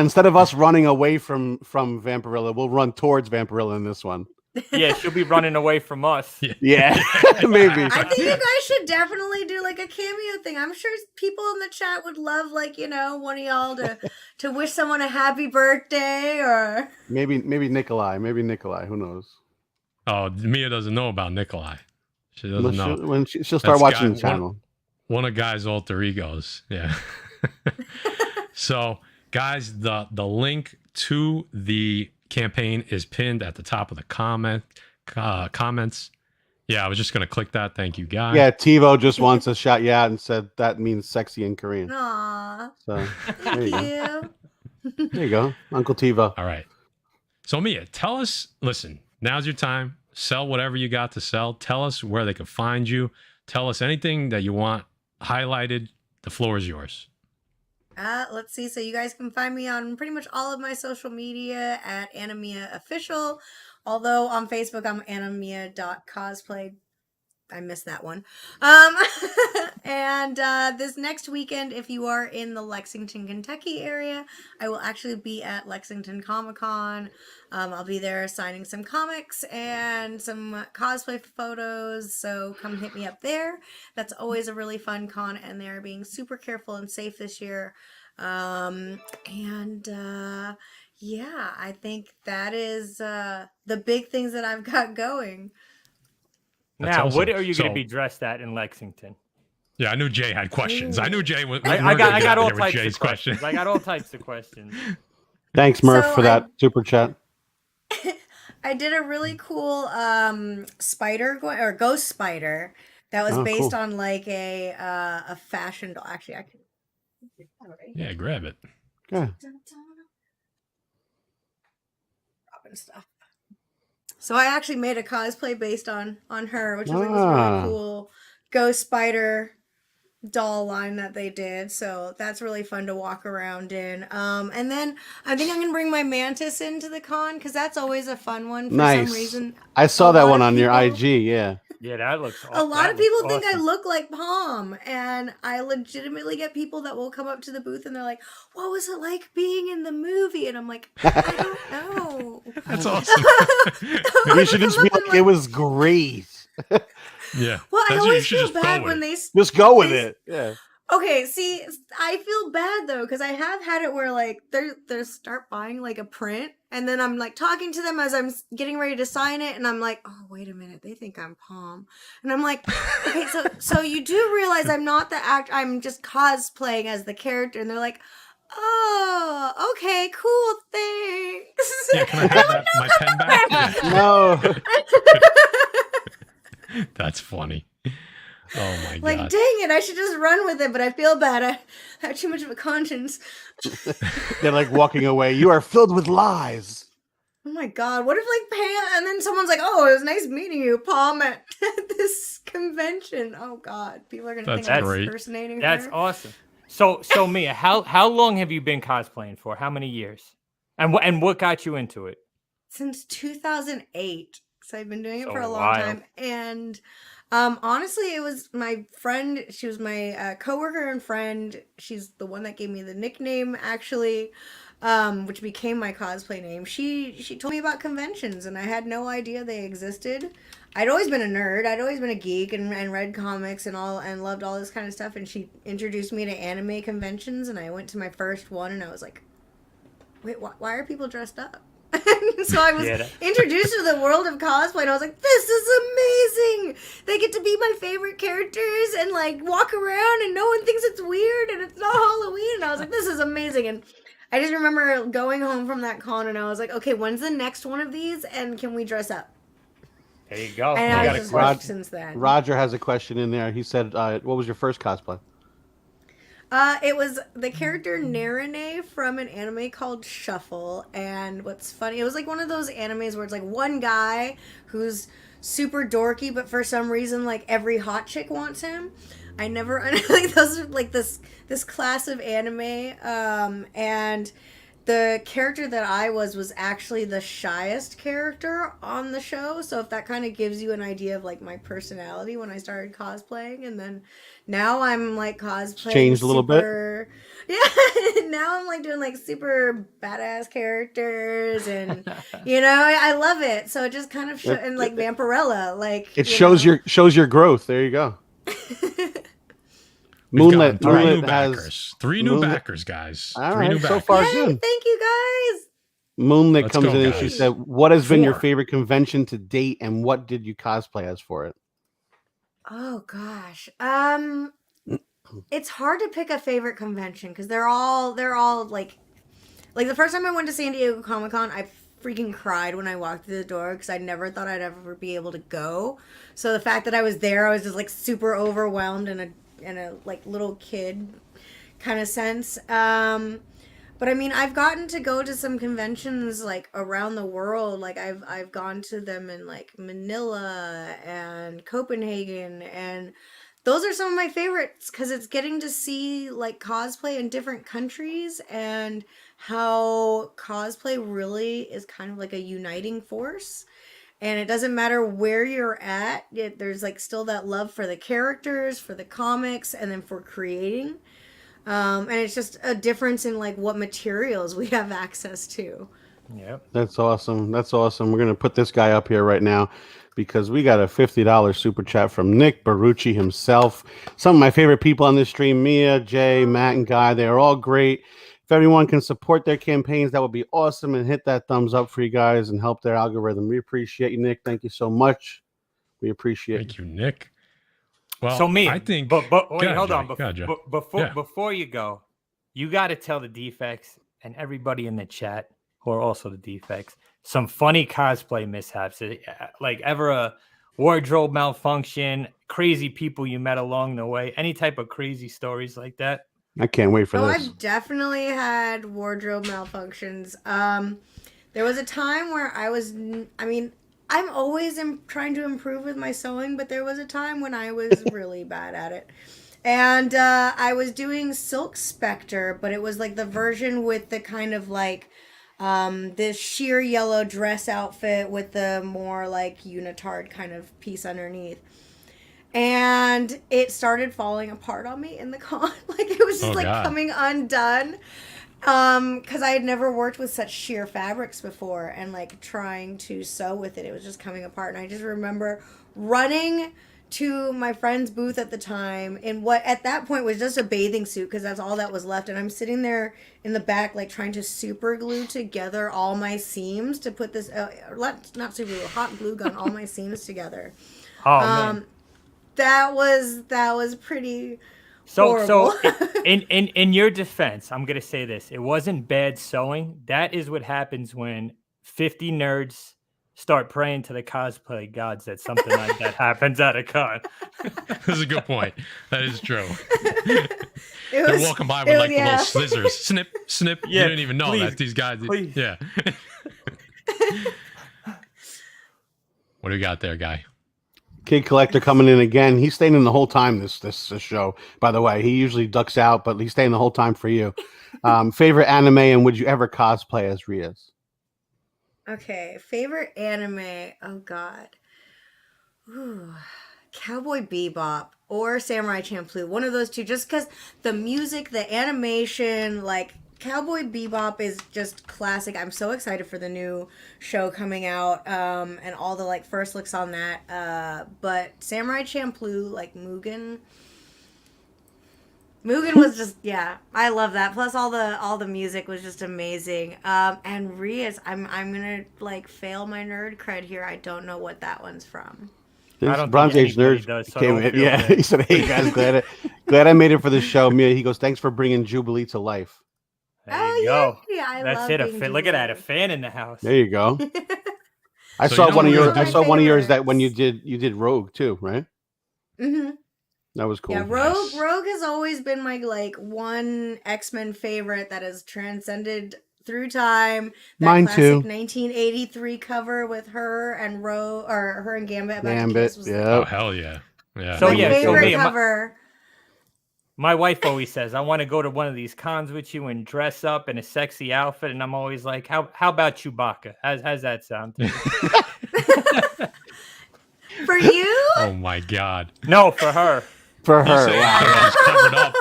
Instead of us running away from Vampirilla, we'll run towards Vampirilla in this one. Yeah, she'll be running away from us. Yeah, maybe. I think you guys should definitely do like a cameo thing. I'm sure people in the chat would love, one of y'all to wish someone a happy birthday, or maybe Nikolai. Who knows? Oh, Mia doesn't know about Nikolai. She doesn't know. She'll start watching the channel. One of Guy's alter egos. Yeah. So, guys, the link to the campaign is pinned at the top of the comments. Yeah, I was just gonna click that. Thank you, Guy. Yeah, TiVo just wants a shout you out and said that means sexy in Korean. Aww. So thank you. There you go, Uncle TiVo. All right. So Mia, tell us. Listen, now's your time. Sell whatever you got to sell. Tell us where they can find you. Tell us anything that you want highlighted. The floor is yours. Let's see. So you guys can find me on pretty much all of my social media at Anamia Official. Although on Facebook, I'm anamia.cosplay. I missed that one. And this next weekend, if you are in the Lexington, Kentucky area, I will actually be at Lexington Comic-Con. I'll be there signing some comics and some cosplay photos, so come hit me up there. That's always a really fun con, and they're being super careful and safe this year. And yeah, I think that is the big things that I've got going. That's Now, what awesome. are you going So- to be dressed at in Lexington? Yeah, I knew Jay had questions. I knew Jay was. I got all types of questions. I got all types of questions. Thanks, Murph, So for that super chat. I did a really cool spider or ghost spider that was Oh, based cool. on like a fashion doll. Actually, I can. Yeah, grab it. Yeah. Dropping stuff. So I actually made a cosplay based on her, which is like this Ah. really cool ghost spider doll line that they did. So that's really fun to walk around in. And then I think I'm gonna bring my mantis into the con because that's always a fun one for Nice. some reason. I saw a that lot one of on your people- IG. Yeah. Yeah, that looks A lot that of people looks think I awesome. look like Palm, and I legitimately get people that will come up to the booth and they're like, "What was it like being in the movie?" And I'm like, "I don't know." That's awesome. You should just be like, it was great. Yeah. Well, I That's what you always should feel just go bad with when it. they Just go with They- it. Yeah. Okay, see, I feel bad though because I have had it where like they start buying like a print, and then I'm like talking to them as I'm getting ready to sign it, and I'm like, oh wait a minute, they think I'm Palm, and I'm like, okay, so you do realize I'm not the act, I'm just cosplaying as the character, and they're like, oh, okay, cool, thanks. Yeah, can I have my pen back? Yeah. No. That's funny. Oh my Like, god. dang it, I should just run with it, but I feel bad. I have too much of a conscience. They're like walking away. You are filled with lies. Oh my god, what if like Pam and then someone's like, oh, it was nice meeting you, Palm, at this convention. Oh god, people are gonna That's think I'm great. impersonating That's her. awesome. So Mia, how long have you been cosplaying for? How many years? And what got you into it? Since 2008. So I've been doing it So for a long wild. time. And honestly, it was my friend. She was my coworker and friend. She's the one that gave me the nickname, actually, which became my cosplay name. She told me about conventions, and I had no idea they existed. I'd always been a nerd. I'd always been a geek and read comics and loved all this kind of stuff. And she introduced me to anime conventions, and I went to my first one, and I was like, wait, why are people dressed up? So I was introduced to the world of cosplay, and I was like, this is amazing. They get to be my favorite characters and like walk around, and no one thinks it's weird, and it's not Halloween. And I was like, this is amazing. And I just remember going home from that con, and I was like, okay, when's the next one of these, and can we dress up? There you go. And You I got a just question. worked since then. Roger has a question in there. He said, what was your first cosplay? It was the character Narine from an anime called Shuffle, and what's funny, it was like one of those animes where it's like one guy who's super dorky, but for some reason, like every hot chick wants him. I never like those are like this class of anime, and the character that I was actually the shyest character on the show. So if that kind of gives you an idea of like my personality when I started cosplaying, and then now I'm like cosplaying Changed a little bit? Yeah, now I'm like doing like super badass characters, and you know I love it. So it just kind of and like Vampirella, like It you know. shows your growth. There you go. We've gotten Moonlit new has backers. Three new Moonlit- backers, guys. All Three new right, so backers. far Yay, good. thank you guys. Moonlit Let's comes go, in and she guys. said, "What has been your 4. favorite convention to date, and what did you cosplay as for it?" Oh gosh. It's hard to pick a favorite convention because they're all like the first time I went to San Diego Comic-Con, I freaking cried when I walked through the door because I never thought I'd ever be able to go. So the fact that I was there, I was just like super overwhelmed in a like little kid kind of sense. But I mean, I've gotten to go to some conventions like around the world. Like I've gone to them in like Manila and Copenhagen, and those are some of my favorites because it's getting to see like cosplay in different countries and how cosplay really is kind of like a uniting force. And it doesn't matter where you're at, there's like still that love for the characters, for the comics, and then for creating. And it's just a difference in like what materials we have access to. Yep. That's awesome. That's awesome. We're gonna put this guy up here right now. because we got a $50 super chat from Nick Barucci himself. Some of my favorite people on this stream, Mia, Jay, Matt, and Guy, they are all great. If everyone can support their campaigns, that would be awesome, and hit that thumbs up for you guys and help their algorithm. We appreciate you, Nick. Thank you so much. We appreciate Thank you, Nick. Well, so me, I think. but wait, ahead, hold Jay. on. Go ahead, Jay. Before you go, you got to tell the defects and everybody in the chat who are also the defects some funny cosplay mishaps, like ever a wardrobe malfunction, crazy people you met along the way, any type of crazy stories like that. I can't wait for this. I've definitely had wardrobe malfunctions. There was a time where I'm always trying to improve with my sewing, but there was a time when I was really bad at it. And I was doing Silk Spectre, but it was like the version with the kind of like this sheer yellow dress outfit with the more like unitard kind of piece underneath. And it started falling apart on me in the con. Like it was just coming undone. Because I had never worked with such sheer fabrics before, and like trying to sew with it was just coming apart. And I just remember running to my friend's booth at the time in what at that point was just a bathing suit, because that's all that was left. And I'm sitting there in the back like trying to super glue together all my seams to put this not super glue, hot glue gun all my seams together. Oh man. That was pretty So in your defense, I'm gonna say this: it wasn't bad sewing. That is what happens when 50 nerds start praying to the cosplay gods that something like that happens at a con. That's a good point. That is true. They're walking by with like the little scissors, snip, snip. Yeah, you didn't even know that these guys. Please. Yeah. What do we got there, Guy? Kid Collector coming in again. He's staying in the whole time this show, by the way. He usually ducks out, but he's staying the whole time for you. Favorite anime, and would you ever cosplay as Riaz? Okay, favorite anime. Oh God. Ooh. Cowboy Bebop or Samurai Champloo. One of those two, just because the music, the animation, like Cowboy Bebop is just classic. I'm so excited for the new show coming out, and all the like first looks on that. But Samurai Champloo, like Mugen was just, yeah, I love that. Plus all the music was just amazing. And Riaz, I'm gonna like fail my nerd cred here. I don't know what that one's from. This Bronze Age nerd came in. Yeah, he said, "Hey guys, glad I made it for the show." Mia, he goes, "Thanks for bringing Jubilee to life." There you go. Yeah, I That's love it. Look at that, a fan in the house. There you go. I saw one of yours. I saw one of yours that when you did Rogue too, right? Mm-hmm. That was cool. Yeah, Rogue has always been my like one X-Men favorite that has transcended through time. That Mine classic too. 1983 cover with her and her and Gambit. Gambit, was yeah. Oh hell yeah, yeah. So my yeah, favorite cover. My wife always says, "I want to go to one of these cons with you and dress up in a sexy outfit," and I'm always like, "How about Chewbacca? How's that sound?" For you? Oh my God. No, for her. For her, wow. Covered up.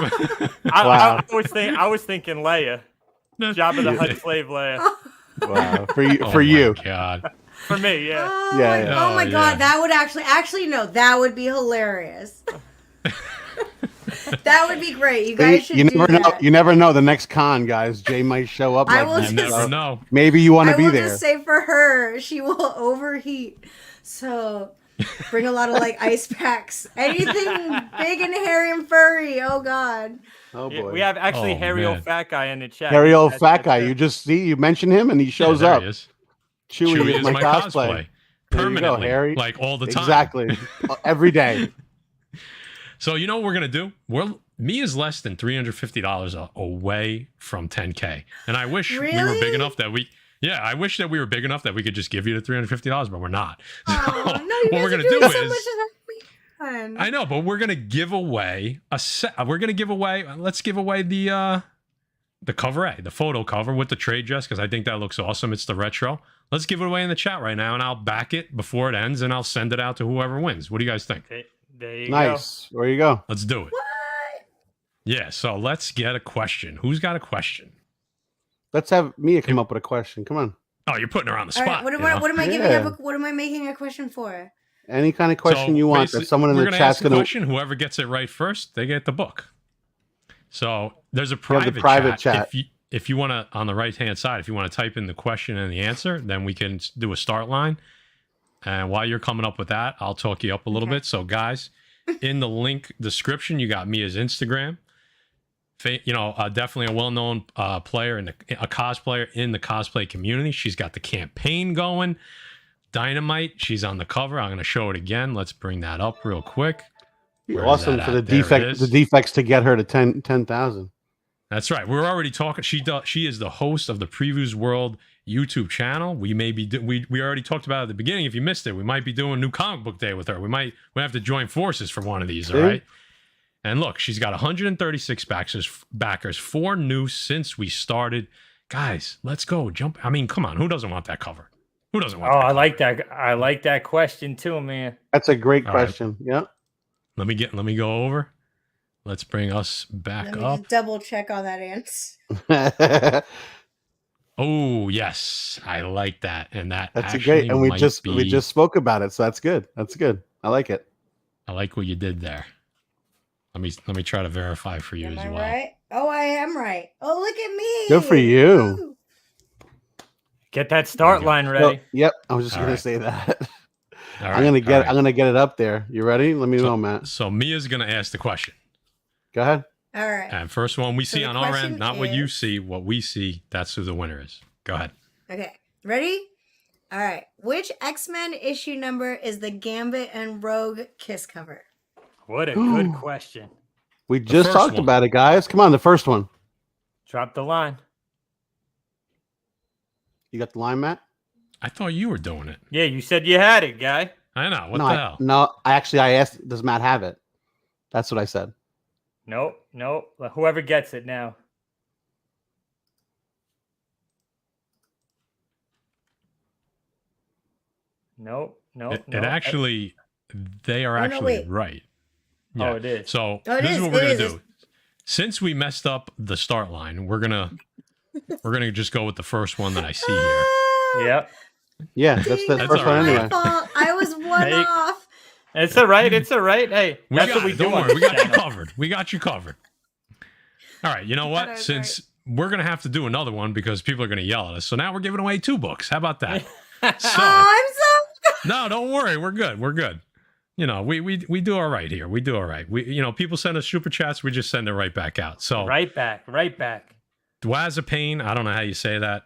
I was thinking Leia. Jabba the Hutt slave Leia. Wow. For you. God. For me, yeah. Oh my God, that would actually no, that would be hilarious. That would be great. You guys should do that. You never know. The next con, guys, Jay might show up. You never know. Maybe you want to be there. I will just say for her, she will overheat. So bring a lot of like ice packs. Anything big and hairy and furry. Oh God. Oh boy. We have actually hairy old fat guy in the chat. Hairy old fat guy. You just see, you mention him and he shows up. He is. Chewy is my cosplay. Permanently, Harry. like all the time. Exactly. Every day. So you know what we're gonna do? Me is less than $350 away from 10K, and I wish we were big enough that we. Yeah, I wish that we were big enough that we could just give you the $350, but we're not. So no, you what we're gonna do so is. Fun. I know, but we're gonna give away a set. We're gonna give away. Let's give away the cover A, the photo cover with the trade dress, because I think that looks awesome. It's the retro. Let's give it away in the chat right now, and I'll back it before it ends, and I'll send it out to whoever wins. What do you guys think? Okay, there you go. Nice. There you go. Let's do it. What? Yeah, so let's get a question. Who's got a question? Let's have Mia come up with a question. Come on. Oh, you're putting her on the All spot. right, what am I giving? What am I making a question for? Any kind of question you want that basically, someone in we're the gonna chat's ask the going to. question. Whoever gets it right first, they get the book. So there's a have private, the private chat. If you want to, on the right hand side, if you want to type in the question and the answer, then we can do a start line. And while you're coming up with that, I'll talk you up a little bit. So guys, in the link description, you got Mia's Instagram. Definitely a well-known player and a cosplayer in the cosplay community. She's got the campaign going. Dynamite. She's on the cover. I'm going to show it again. Let's bring that up real quick. Where is Awesome that for at? the There it is. defects to get her to 10,000. That's right. We're already talking. She is the host of the Previews World YouTube channel. We already talked about it at the beginning. If you missed it, we might be doing new comic book day with her. We have to join forces for one of these. All right. And look, she's got 136 backers, 4 new since we started. Guys, let's go. Jump. I mean, come on. Who doesn't want that cover? Who doesn't want that cover? I like that question too, man. That's a great All right. question. Yep. Let me go over. Let's bring us back Let me up. just double check on that answer. Oh, yes. I like that. And that's a great, and we just spoke about it, so that's good. That's good. I like it. I like what you did there. Let me try to verify for you Am as I well. right? Oh, I am right. Oh, look at me. Good for you. Woo. Get that start line ready. Yep. I was just All gonna right. say that. All I'm gonna right. get it up there. You ready? Let me know, Matt. So Mia's gonna ask the question. Go ahead. All right. And first one we So see the on our question end, not what you is- see, what we see, that's who the winner is. Go ahead. Okay. Ready? All right. Which X-Men issue number is the Gambit and Rogue kiss cover? What a good question. We just first talked one. about it, guys. Come on, the first one. Drop the line. You got the line, Matt? I thought you were doing it. Yeah, you said you had it, guy. I know. What no, the hell? I asked, does Matt have it? That's what I said. Nope. Whoever gets it now. Nope. It actually, they are Oh, no, actually wait. right. Oh, it is. So Oh, it this is is, what we're it gonna is. do. Since we messed up the start line, we're gonna just go with the first one that I see here. Yep. Yeah, that's the That's first all one right. anyway. My fault. I was one Hey. off. It's all right. It's all right. Hey, We that's got what we it. do. Don't on worry. We this got you channel. covered. We got you covered. All right. You know I what? was Since we're gonna have to do another one because people are gonna yell at us, so now we're giving away 2 books. How about that? So Oh, I'm so. no, don't worry. We're good. We're good. You know, we do all right here. We do all right. People send us super chats. We just send it right back out. So Right back. Dwazapane, I don't know how you say that.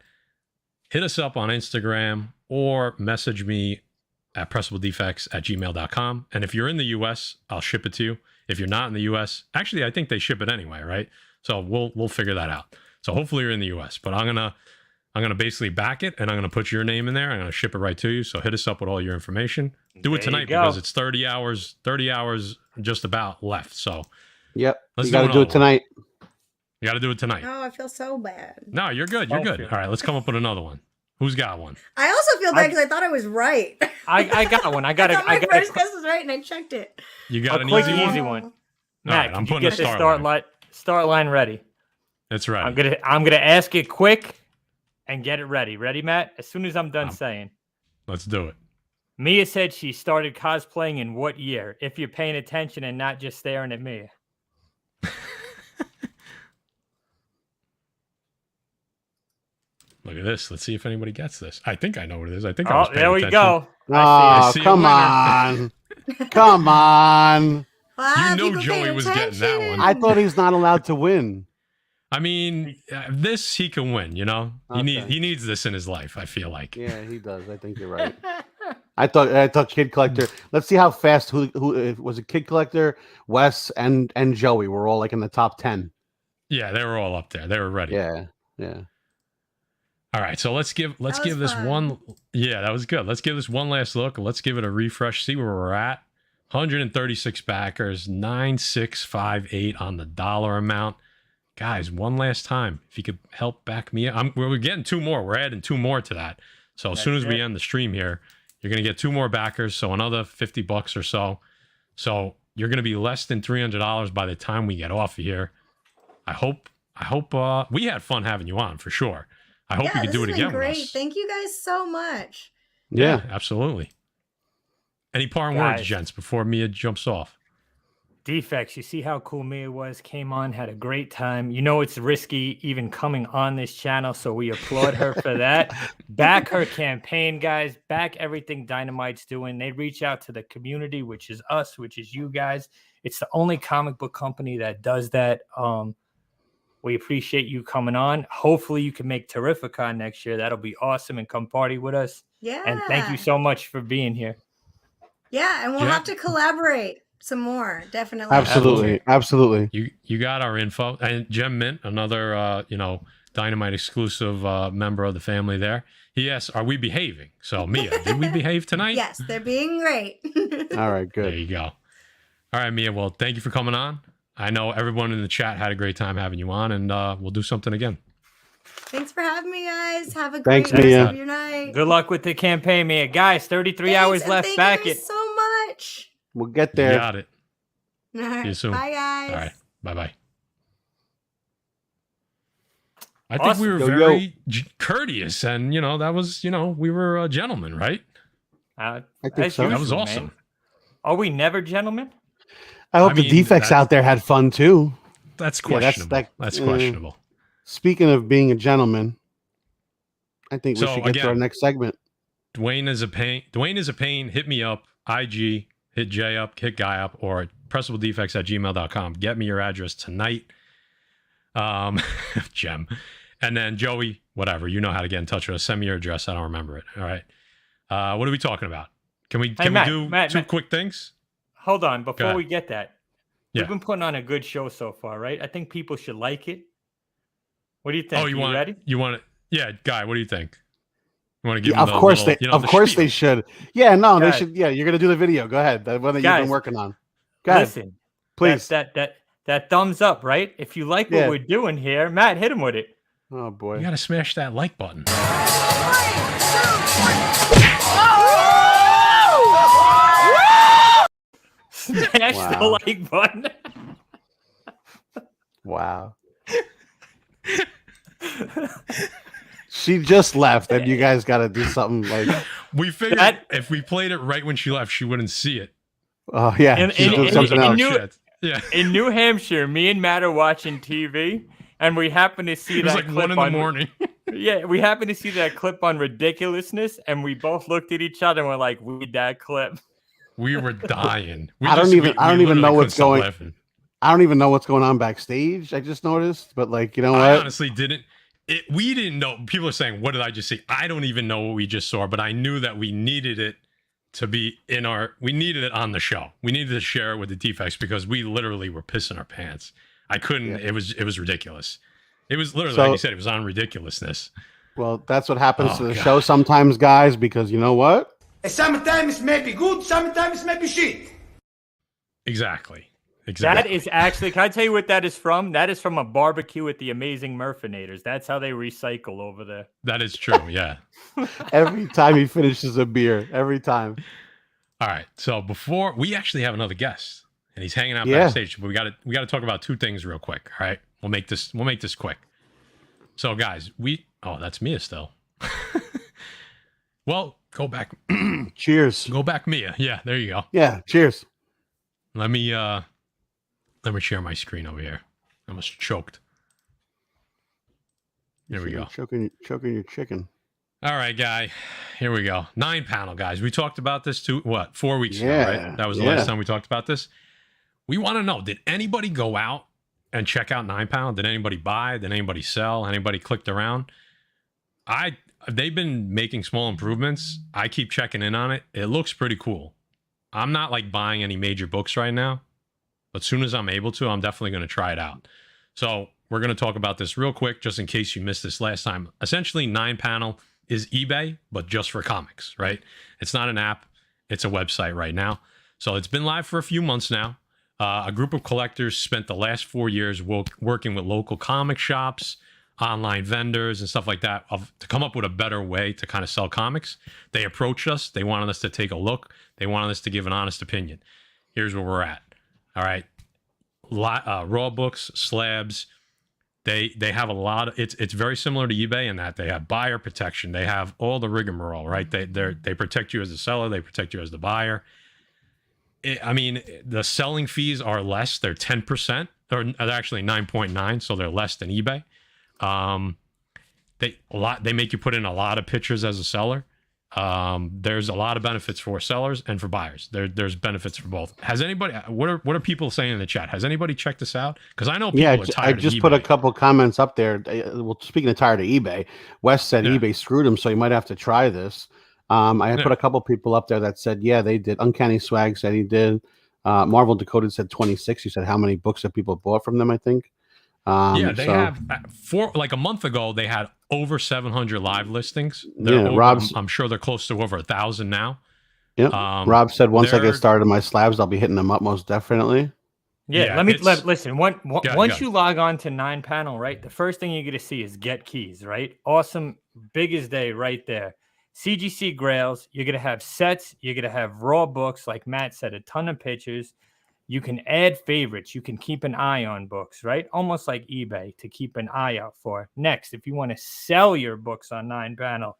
Hit us up on Instagram or message me at pressabledefects@gmail.com. And if you're in the US, I'll ship it to you. If you're not in the US, actually, I think they ship it anyway, right? So we'll figure that out. So hopefully you're in the US, but I'm gonna basically back it and I'm gonna put your name in there. I'm gonna ship it right to you. So hit us up with all your information. Do it There you tonight go. because it's 30 hours just about left. So Yep. Let's You do got to another do one. it tonight. you got to do it tonight. Oh, I feel so bad. No, you're good. You're Oh, good. shit. All right, let's come up with another one. Who's got one? I also feel bad because I thought I was right. I got one. I I got thought my it. first guess was right, and I checked it. You got A an quick, easy one? easy one. All Matt, right, I'm can you putting get the the start start line ready? It's right. I'm gonna ask it quick and get it ready. Ready, Matt? As soon as I'm done saying. Let's do it. Mia said she started cosplaying in what year? If you're paying attention and not just staring at me. Look at this. Let's see if anybody gets this. I think I know what it is. I think I Oh, was paying there we attention. go. Oh, see a come winner. on. Come on. Wow, You know people Joey paying was getting that one. I thought he's not allowed to win. I mean, this he can win. You know, Okay. he needs this in his life. I feel like. Yeah, he does. I think you're right. I thought Kid Collector. Let's see how fast who was it? Kid Collector, Wes, and Joey were all like in the top 10. Yeah, they were all up there. They were ready. Yeah. All right, so let's give was this fun. one. Yeah, that was good. Let's give this one last look. Let's give it a refresh. See where we're at. 136 backers, 9658 on the dollar amount. Guys, one last time, if you could help back me up. We're getting 2 more. We're adding 2 more to that. So as soon as we end the stream here, you're going to get 2 more backers. So another $50 or so. So you're going to be less than $300 by the time we get off of here. I hope we had fun having you on for sure. I hope you can do it again Great. with us. Thank you guys so much. Yeah. Absolutely. Any parting words, Guys. gents, before Mia jumps off? Defects, you see how cool Mia was, came on, had a great time. You know it's risky even coming on this channel, so we applaud her for that. Back her campaign, guys. Back everything Dynamite's doing. They reach out to the community, which is us, which is you guys. It's the only comic book company that does that. We appreciate you coming on. Hopefully you can make Terrificon next year. That'll be awesome, and come party with us. Yeah. And thank you so much for being here. Yeah, and we'll have to collaborate some more. Definitely. Absolutely. You got our info. And Gem Mint, another Dynamite exclusive member of the family there. He asks, are we behaving? So Mia, did we behave tonight? Yes, they're being great. All right, good. There you go. All right, Mia. Well, thank you for coming on. I know everyone in the chat had a great time having you on, and we'll do something again. Thanks for having me, guys. Have a great Thanks, rest Mia. of your night. Good luck with the campaign, Mia. Guys, 33 Thanks, hours and left. thank Back you it. so much. We'll get You there. got it. All right. See you soon. Bye, guys. All right. Bye-bye. I think Awesome. we were Yo, very courteous, and, that was, we were gentlemen, right? I think As so. That was usual, awesome. man. Are we never gentlemen? I hope I the mean, defects that's- out there had fun too. That's Yeah, that's- questionable. That's that- questionable. Speaking of being a gentleman, I think we So, should get to our again- next segment. Dwayne is a pain. Dwayne is a pain. Hit me up. IG. Hit Jay up. Hit Guy up. Or pressabledefects@gmail.com. Get me your address tonight. Gem. And then Joey, whatever. You know how to get in touch with us. Send me your address. I don't remember it. All right. What are we talking about? Can we Matt, do Matt, two Matt. quick things? Hold on. Before ahead. we get that, Yeah. we've been putting on a good show so far, right? I think people should like it. What do you think? Oh, you ready? want it? Yeah, Guy, what do you think? You want to give Yeah, them of course the they. little, Of course spiel? they should. Yeah, no, they Guys. should. Yeah, you're gonna do the video. Go ahead. The one that you've Guys, been working on. Go ahead, Listen, please. that thumbs up, right? If you like what Yeah. we're doing here, Matt, hit him with it. Oh boy. You got to smash that like button. Smash the Wow. like button. Wow. She just left, and you guys got to do something like. We figured That- if we played it right when she left, she wouldn't see it. Oh yeah, And- she's and- doing and- something and else. you- Shit. Yeah. In New Hampshire, me and Matt are watching TV, and we happen to see It was that like clip 1 in the on- morning. Yeah, we happen to see that clip on ridiculousness, and we both looked at each other and we're like, "We need that clip." We were dying. I don't even literally know couldn't what's stop going- laughing. I don't even know what's going on backstage. I just noticed, but like, you know I what? honestly didn't. We didn't know. People are saying, "What did I just see?" I don't even know what we just saw, but I knew that we needed it to be in our. We needed it on the show. We needed to share it with the defects because we literally were pissing our pants. I couldn't. Yeah. It was ridiculous. It was literally So- like you said. It was on ridiculousness. Well, that's what happens Oh, to the God. show sometimes, guys. Because you know what? Sometimes maybe good, sometimes maybe shit. Exactly. That Exactly. is actually, can I tell you what that is from? That is from a barbecue at the Amazing Murfinators. That's how they recycle over there. That is true. Yeah. Every time he finishes a beer, every time. All right. So before we actually have another guest, and he's hanging out Yeah. backstage, but we got to talk about two things real quick. All right. We'll make this quick. So guys, that's Mia still. Well, go back. Cheers. Go back, Mia. Yeah, there you go. Yeah. Cheers. Let me share my screen over here. I almost choked. There we go. Choking your chicken. All right, Guy. Here we go. 9-panel, guys. We talked about this 4 weeks ago, Yeah, right? That was the yeah. last time we talked about this. We want to know, did anybody go out and check out 9-panel? Did anybody buy? Did anybody sell? Anybody clicked around? They've been making small improvements. I keep checking in on it. It looks pretty cool. I'm not like buying any major books right now, but as soon as I'm able to, I'm definitely going to try it out. So we're going to talk about this real quick, just in case you missed this last time. Essentially, 9-panel is eBay, but just for comics, right? It's not an app. It's a website right now. So it's been live for a few months now. A group of collectors spent the last 4 years working with local comic shops, online vendors, and stuff like that to come up with a better way to kind of sell comics. They approached us. They wanted us to take a look. They wanted us to give an honest opinion. Here's where we're at. All right. Raw books, slabs, They have a lot of it's very similar to eBay in that they have buyer protection. They have all the rigmarole, right? They protect you as a seller, they protect you as the buyer. I mean, the selling fees are less. They're 10%. They're actually 9.9, so they're less than eBay. They make you put in a lot of pictures as a seller. There's a lot of benefits for sellers and for buyers. There's benefits for both. Has anybody? What are people saying in the chat? Has anybody checked this out? Because I know people are tired. I just put a couple comments up there. Well, speaking of tired of eBay, Wes said eBay screwed him, so you might have to try this. I had put a couple people up there that said, yeah, they did. Uncanny Swag said he did. Marvel Decoded said 26. You said how many books that people bought from them, I think. They have for like a month ago, they had over 700 live listings. I'm sure they're close to over 1,000 now. Yeah. Rob said once I get started on my slabs, I'll be hitting them up most definitely. Yeah, listen. Once you log on to 9panel, right, the first thing you're gonna see is get keys, right? Awesome, big as day right there. CGC Grails, you're going to have sets, you're going to have raw books, like Matt said, a ton of pictures. You can add favorites. You can keep an eye on books, right? Almost like eBay to keep an eye out for. Next, if you want to sell your books on 9panel,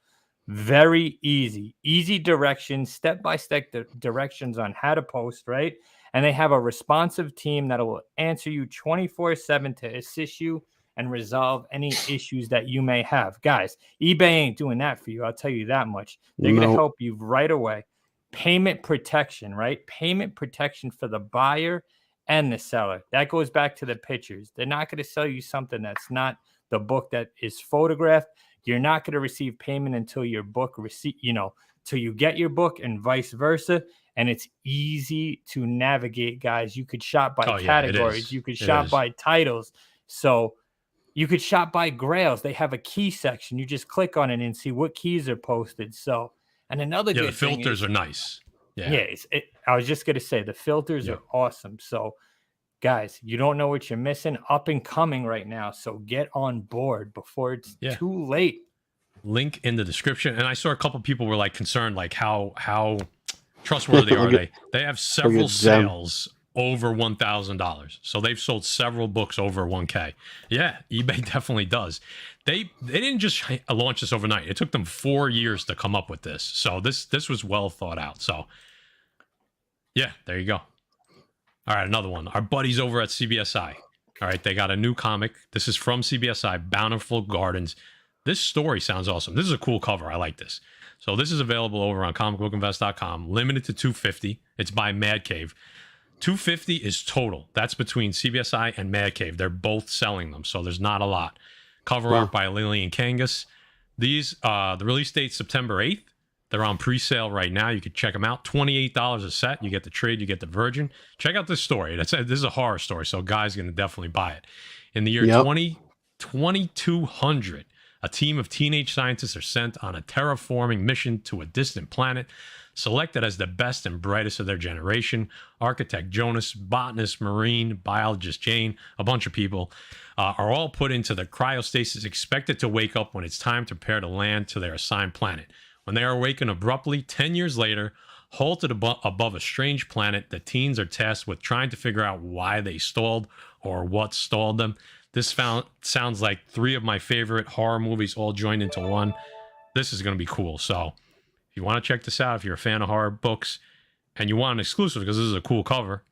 very easy. Easy directions, step-by-step directions on how to post, right? And they have a responsive team that will answer you 24/7 to assist you and resolve any issues that you may have. Guys, eBay ain't doing that for you. I'll tell you that much. They're going to help you right away. Payment protection, right? Payment protection for the buyer and the seller. That goes back to the pictures. They're not going to sell you something that's not the book that is photographed. You're not going to receive payment until your book till you get your book and vice versa. And it's easy to navigate, guys. You could shop by categories. You could shop by titles. So you could shop by grails. They have a key section. You just click on it and see what keys are posted. So, and another good the filters are nice. Yeah, I was just gonna say the filters are awesome. So, guys, you don't know what you're missing. Up and coming right now. So get on board before it's too late. Link in the description. And I saw a couple people were like concerned, like how trustworthy are they? They have several sales over $1,000. So they've sold several books over 1K. Yeah, eBay definitely does. They didn't just launch this overnight. It took them 4 years to come up with this. So this was well thought out. So yeah, there you go. All right, another one. Our buddies over at CBSI. All right, they got a new comic. This is from CBSI, Bountiful Gardens. This story sounds awesome. This is a cool cover. I like this. So this is available over on comicbookinvest.com, limited to $250. It's by Mad Cave. $250 is total. That's between CBSI and Mad Cave. They're both selling them, so there's not a lot. Cover art by Lillian Kangas. These, the release date September 8th. They're on pre-sale right now. You can check them out. $28 a set. You get the trade. You get the Virgin. Check out this story. This is a horror story, so a guy's going to definitely buy it. In the year 2200, a team of teenage scientists are sent on a terraforming mission to a distant planet, selected as the best and brightest of their generation. Architect Jonas, botanist Marine, biologist Jane, a bunch of people are all put into the cryostasis, expected to wake up when it's time to prepare to land to their assigned planet. When they are awakened abruptly, 10 years later, halted above a strange planet, the teens are tasked with trying to figure out why they stalled or what stalled them. This sounds like three of my favorite horror movies all joined into one. This is going to be cool. So if you want to check this out, if you're a fan of horror books and you want an exclusive because this is a cool cover,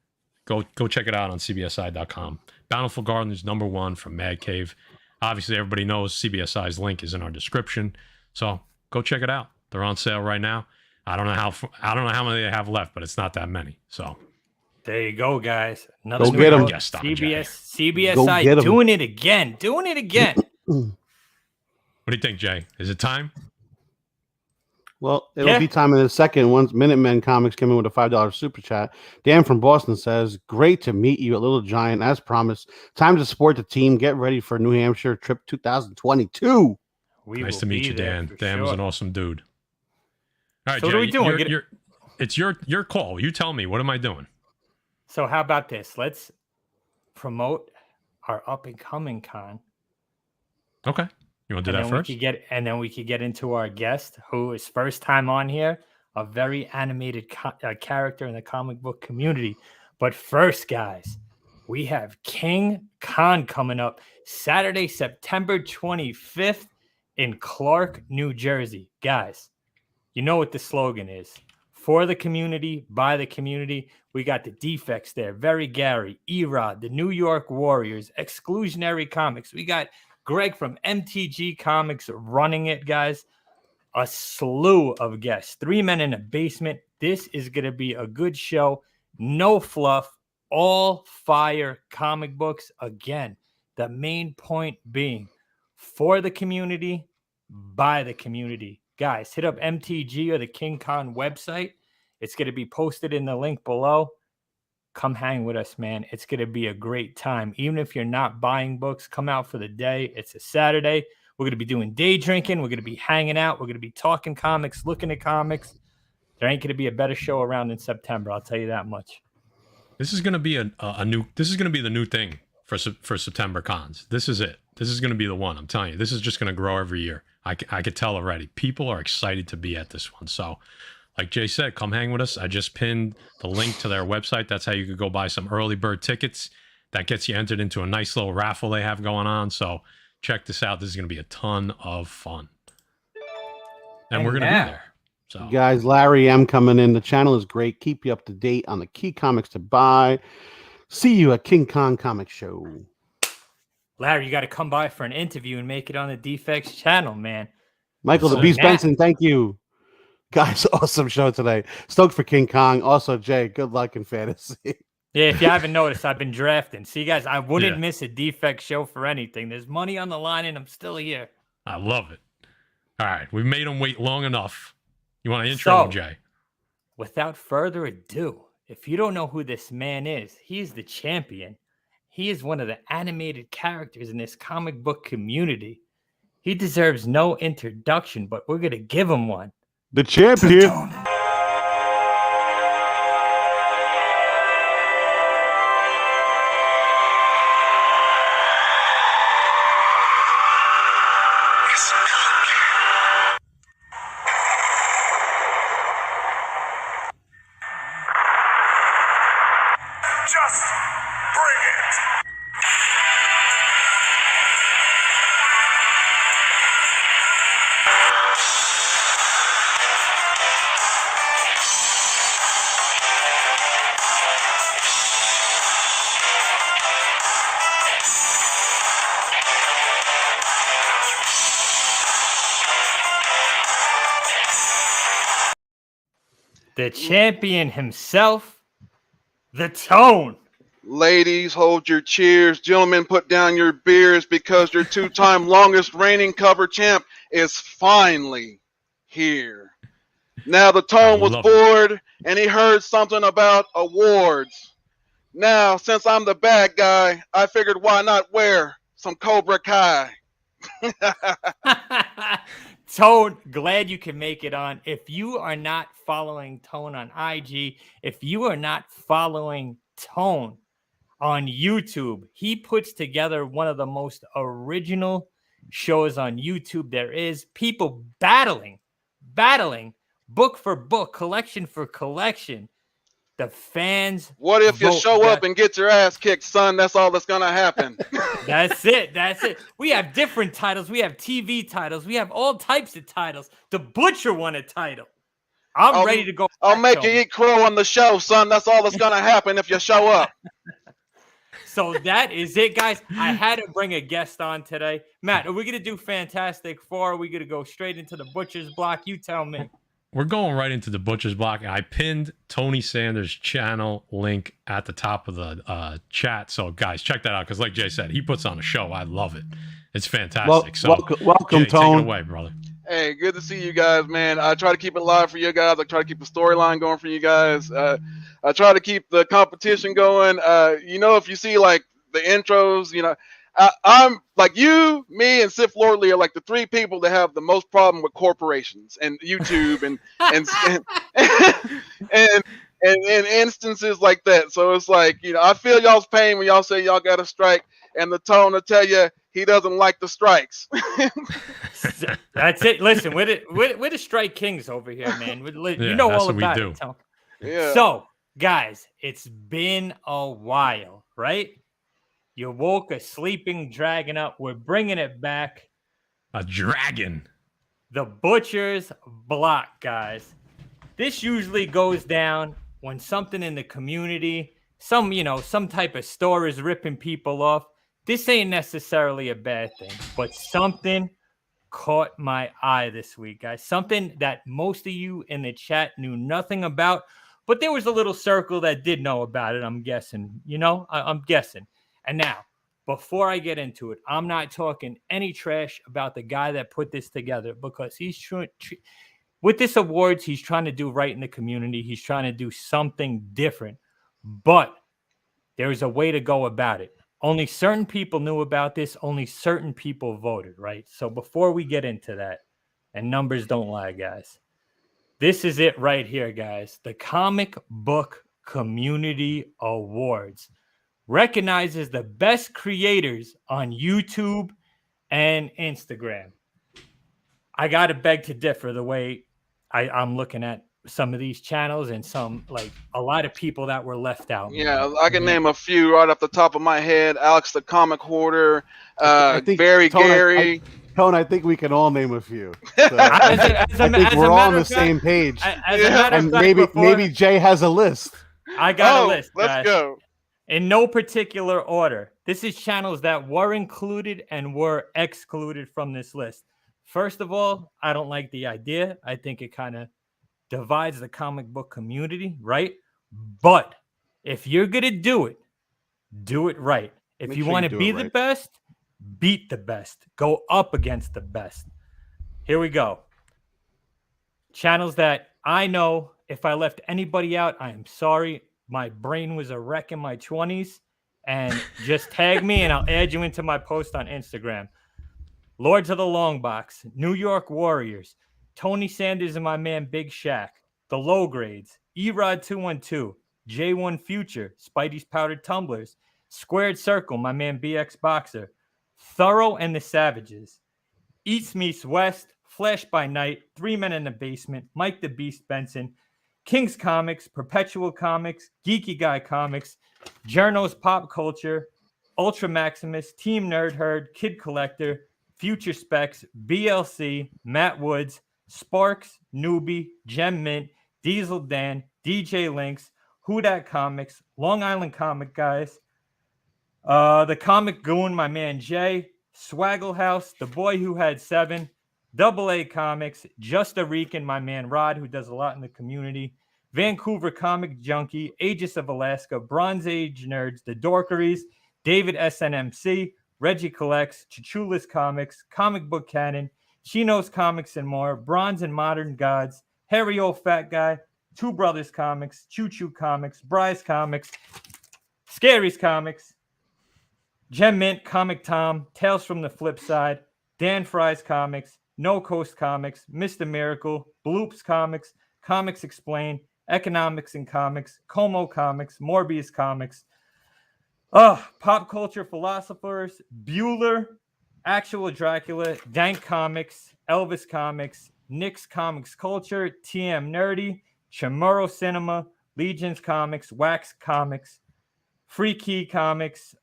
go check it out on CBSI.com. Bountiful Gardens #1 from Mad Cave. Obviously, everybody knows CBSI's link is in our description. So go check it out. They're on sale right now. I don't know how many they have left, but it's not that many. So there you go, guys. Another go get them. CBSI doing it again. Doing it again. What do you think, Jay? Is it time? Well, it'll be time in a second. Once Minutemen Comics came in with a $5 super chat. Dan from Boston says, great to meet you at Little Giant. As promised, time to support the team. Get ready for New Hampshire trip 2022. Nice to meet you, Dan. Dan was an awesome dude. All right, so Jay, what are we doing? It's your call. You tell me. What am I doing? So how about this? Let's promote our up-and-coming con. Okay. You want to do that first? And then we could get into our guest, who is first time on here, a very animated character in the comic book community. But first, guys, we have King Khan coming up Saturday, September 25th in Clark, New Jersey. Guys, you know what the slogan is. For the community, by the community. We got the Defects there. Very Gary, Erod, the New York Warriors, Exclusionary Comics. We got Greg from MTG Comics running it, guys. A slew of guests. 3 men in a basement. This is going to be a good show. No fluff. All fire comic books. Again, the main point being for the community, by the community. Guys, hit up MTG or the King Khan website. It's going to be posted in the link below. Come hang with us, man. It's going to be a great time. Even if you're not buying books, come out for the day. It's a Saturday. We're going to be doing day drinking. We're going to be hanging out. We're going to be talking comics, looking at comics. There ain't going to be a better show around in September. I'll tell you that much. This is going to be a new. This is going to be the new thing for September cons. This is it. This is going to be the one. I'm telling you. This is just going to grow every year. I could tell already. People are excited to be at this one. So, like Jay said, come hang with us. I just pinned the link to their website. That's how you could go buy some early bird tickets. That gets you entered into a nice little raffle they have going on. So check this out. This is going to be a ton of fun. And we're going to be there. So, guys, Larry M coming in. The channel is great. Keep you up to date on the key comics to buy. See you at King Kong Comic Show. Larry, you got to come by for an interview and make it on the Defects channel, man. Michael the Beast Benson, thank you. Guys, awesome show today. Stoked for King Kong. Also, Jay, good luck in fantasy. Yeah, if you haven't noticed, I've been drafting. See, guys, I wouldn't miss a Defect show for anything. There's money on the line, and I'm still here. I love it. All right, we've made them wait long enough. You want to intro him, Jay? Without further ado, if you don't know who this man is, he's the champion. He is one of the animated characters in this comic book community. He deserves no introduction, but we're going to give him one. The champion. Just bring it! The champion himself, the Tone. Ladies, hold your cheers. Gentlemen, put down your beers because your two-time longest reigning cover champ is finally here. Now, the Tone was bored and he heard something about awards. Now, since I'm the bad guy, I figured why not wear some Cobra Kai? Tone, glad you can make it on. If you are not following Tone on IG, if you are not following Tone on YouTube, he puts together one of the most original shows on YouTube there is. People battling, book for book, collection for collection. The fans. What if you show up and get your ass kicked, son? That's all that's going to happen. That's it. We have different titles. We have TV titles. We have all types of titles. The Butcher won a title. I'm ready to go. I'll make you eat crow on the show, son. That's all that's going to happen if you show up. So that is it, guys. I had to bring a guest on today. Matt, are we going to do Fantastic Four? Are we going to go straight into the Butcher's block? You tell me. We're going right into the Butcher's block. I pinned Tony Sanders' channel link at the top of the chat. So, guys, check that out because, like Jay said, he puts on a show. I love it. It's fantastic. Welcome, Jay, Tone. take it away, brother. Hey, good to see you guys, man. I try to keep it live for you guys. I try to keep the storyline going for you guys. I try to keep the competition going. If you see, like, the intros, I'm like you, me, and Sif Lordley are like the three people that have the most problem with corporations and YouTube and instances like that. So it's like, I feel y'all's pain when y'all say y'all got a strike, and the Tone will tell you he doesn't like the strikes. That's it. Listen, we're the strike kings over here, man. You know all about it. Yeah. So, guys, it's been a while. right? You woke a sleeping dragon up. We're bringing it back. A dragon. The Butcher's Block, guys. This usually goes down when something in the community, some type of store is ripping people off. This ain't necessarily a bad thing, but something caught my eye this week, guys. Something that most of you in the chat knew nothing about, but there was a little circle that did know about it, I'm guessing. I'm guessing. And now, before I get into it, I'm not talking any trash about the guy that put this together, because he's with this awards, he's trying to do right in the community. He's trying to do something different, but there's a way to go about it. Only certain people knew about this. Only certain people voted, right? So before we get into that, and numbers don't lie, guys, this is it right here, guys. The Comic Book Community Awards recognizes the best creators on YouTube and Instagram. I got to beg to differ the way I'm looking at some of these channels and a lot of people that were left out. Yeah, I can name a few right off the top of my head. Alex the Comic Hoarder, Barry Gary. Tone, I think we can all name a few. So I think we're all on the same page. And maybe Jay has a list. I got a list, guys. Let's go. In no particular order. This is channels that were included and were excluded from this list. First of all, I don't like the idea. I think it kind of divides the comic book community, right? But if you're going to do it right. If you want to be the best, beat the best. Go up against the best. Here we go. Channels that I know, if I left anybody out, I am sorry. My brain was a wreck in my 20s. And just tag me and I'll add you into my post on Instagram. Lords of the Long Box, New York Warriors, Tony Sanders and my man Big Shaq, The Low Grades, Erod 212, J1 Future, Spidey's Powdered Tumblers, Squared Circle, my man BX Boxer, Thorough and the Savages, East Meets West, Flash by Night, Three Men in the Basement, Mike the Beast Benson, King's Comics, Perpetual Comics, Geeky Guy Comics, Journo's Pop Culture, Ultra Maximus, Team Nerd Herd, Kid Collector, Future Specs, BLC, Matt Woods, Sparks, Newbie, Gem Mint, Diesel Dan, DJ Links, Who Dat Comics, Long Island Comic Guys, The Comic Goon, my man Jay, Swaggle House, The Boy Who Had Seven, Double A Comics, Just a Rican, my man Rod, who does a lot in the community, Vancouver Comic Junkie, Aegis of Alaska, Bronze Age Nerds, The Dorkeries, David SNMC, Reggie Collects, Chichula's Comics, Comic Book Canon, Chino's Comics and more, Bronze and Modern Gods, Harry Old Fat Guy, Two Brothers Comics, Choo Choo Comics, Bryce Comics, Scary's Comics, Gem Mint, Comic Tom, Tales from the Flip Side, Dan Fry's Comics, No Coast Comics, Mr. Miracle, Bloops Comics, Comics Explained, Economics and Comics, Como Comics, Morbius Comics, Pop Culture Philosophers, Bueller, Actual Dracula, Dank Comics, Elvis Comics, Nick's Comics Culture, TM Nerdy, Chamorro Cinema, Legions Comics, Wax Comics, Free Key Comics,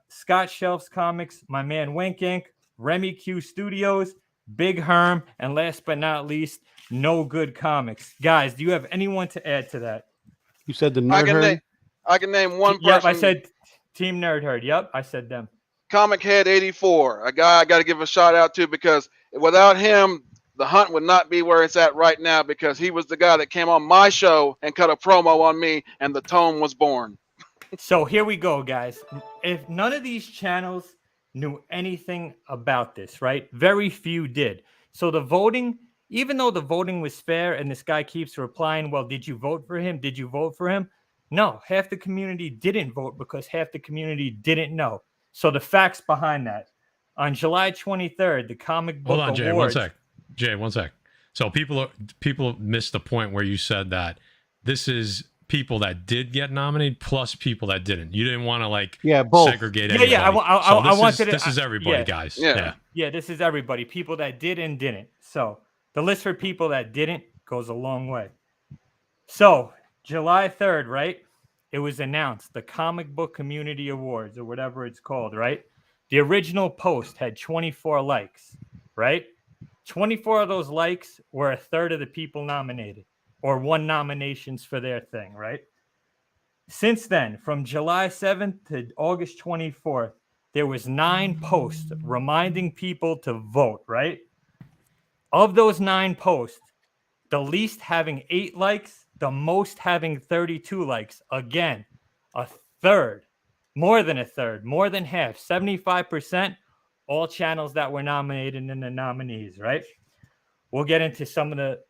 Scott Shelf's Comics, my man Wink Inc., Remy Q Studios, Big Herm, and last but not least, No Good Comics. Guys, do you have anyone to add to that? You said the Nerd Herd? I can name one person. Yep, I said Team Nerd Herd. Yep, I said them. Comic Head 84, a guy I got to give a shout out to, because without him, the hunt would not be where it's at right now, because he was the guy that came on my show and cut a promo on me, and the tome was born. So here we go, guys. If none of these channels knew anything about this, right? Very few did. So the voting, even though the voting was fair and this guy keeps replying, well, did you vote for him? Did you vote for him? No, half the community didn't vote because half the community didn't know. So the facts behind that. On July 23rd, the Comic Book Awards. Hold on, Jay, one sec. So people missed the point where you said that this is people that did get nominated plus people that didn't. You didn't want to both. segregate anybody. Yeah. I wanted this is everybody, guys. Yeah, this is everybody. People that did and didn't. So the list for people that didn't goes a long way. So July 3rd, right? it was announced, the Comic Book Community Awards or whatever it's called, right? The original post had 24 likes, right? 24 of those likes were a third of the people nominated or won nominations for their thing, right? Since then, from July 7th to August 24th, there was 9 posts reminding people to vote, right? Of those 9 posts, the least having 8 likes, the most having 32 likes. Again, a third, more than a third, more than half, 75%, all channels that were nominated in the nominees, right? We'll get into some of the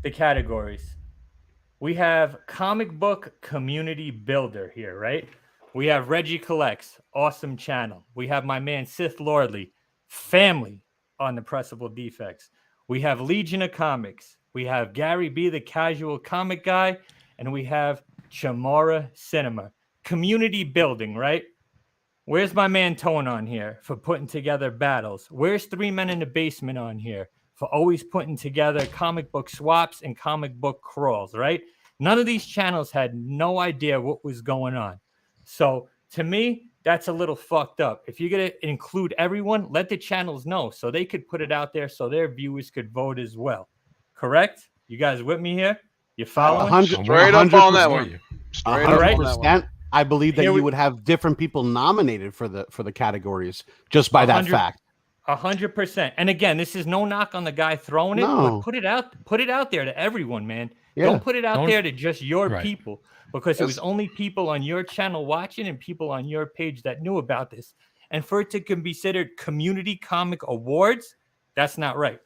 the categories. We have comic book community builder here, right? We have Reggie Collects, awesome channel. We have my man Sith Lordly, family on the Pressable Defects. We have Legion of Comics. We have Gary B, the casual comic guy, and we have Chamora Cinema. Community building, right? Where's my man Tone on here for putting together battles? Where's 3 Men in the Basement on here for always putting together comic book swaps and comic book crawls, right? None of these channels had no idea what was going on. So to me, that's a little fucked up. If you're going to include everyone, let the channels know so they could put it out there so their viewers could vote as well. Correct? You guys with me here? You following? 100, Straight up on that 100%. one. Straight All up right. on that one. 100%. I believe that Here you we- would have different people nominated for the categories just by that 100 fact. 100%. And again, this is no knock on the guy throwing it, No. but put it out there to everyone, man. Yeah. Don't put it out Don't- there to just your Right. people, because it was Yes. only people on your channel watching and people on your page that knew about this. And for it to be considered community comic awards, that's not right.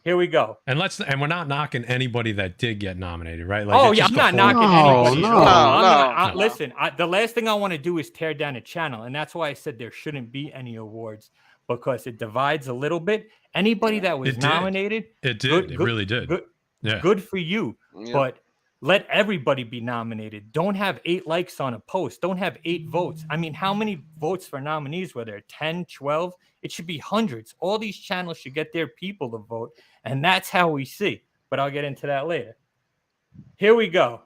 Here we go. And we're not knocking anybody that did get nominated, right? Like, Oh it's yeah, just I'm not a whole- knocking No, anybody. no. No. Listen, the last thing I want to do is tear down a channel, and that's why I said there shouldn't be any awards, because it divides a little bit. Anybody that was It did. nominated, It did. Good- It good- really did. good, Yeah. good for you. Yeah. But let everybody be nominated. Don't have 8 likes on a post. Don't have 8 votes. I mean, how many votes for nominees were there? 10, 12? It should be hundreds. All these channels should get their people to vote. And that's how we see. But I'll get into that later. Here we go.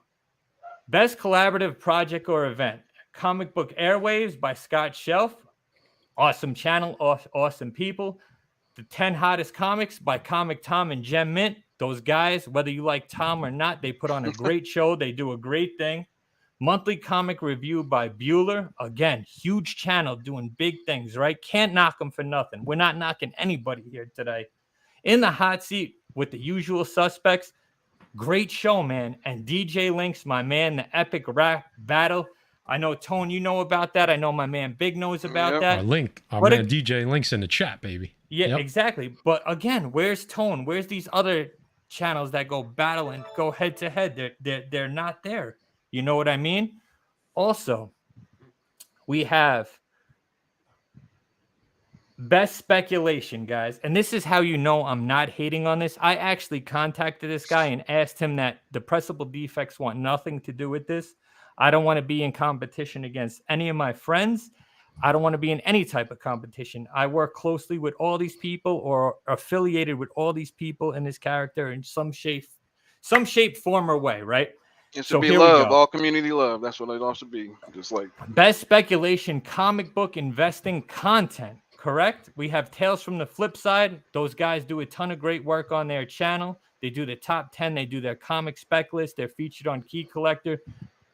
Best collaborative project or event. Comic Book Airwaves by Scott Shelf. Awesome channel. Awesome people. The 10 Hottest Comics by Comic Tom and Gem Mint. Those guys, whether you like Tom or not, they put on a great show. They do a great thing. Monthly Comic Review by Bueller. Again, huge channel doing big things, right? Can't knock them for nothing. We're not knocking anybody here today. In the hot seat with the usual suspects. Great show, man. And DJ Links, my man, the epic rap battle. I know, Tone, you know about that. I know my man Big knows about Yep. that. Our What a- man DJ Links in the chat, baby. Yeah, Yep. exactly. But again, where's Tone? Where's these other channels that go battle and go head to head? They're not there. You know what I mean? Also, we have best speculation, guys. And this is how you know I'm not hating on this. I actually contacted this guy and asked him that the Pressable Defects want nothing to do with this. I don't want to be in competition against any of my friends. I don't want to be in any type of competition. I work closely with all these people or affiliated with all these people in this character in some shape, form, or way, right? It should So be here we love, go. all community love. That's what it all should be. Just like Best speculation comic book investing content, correct? We have Tales from the Flip Side. Those guys do a ton of great work on their channel. They do the top 10. They do their comic spec list. They're featured on Key Collector.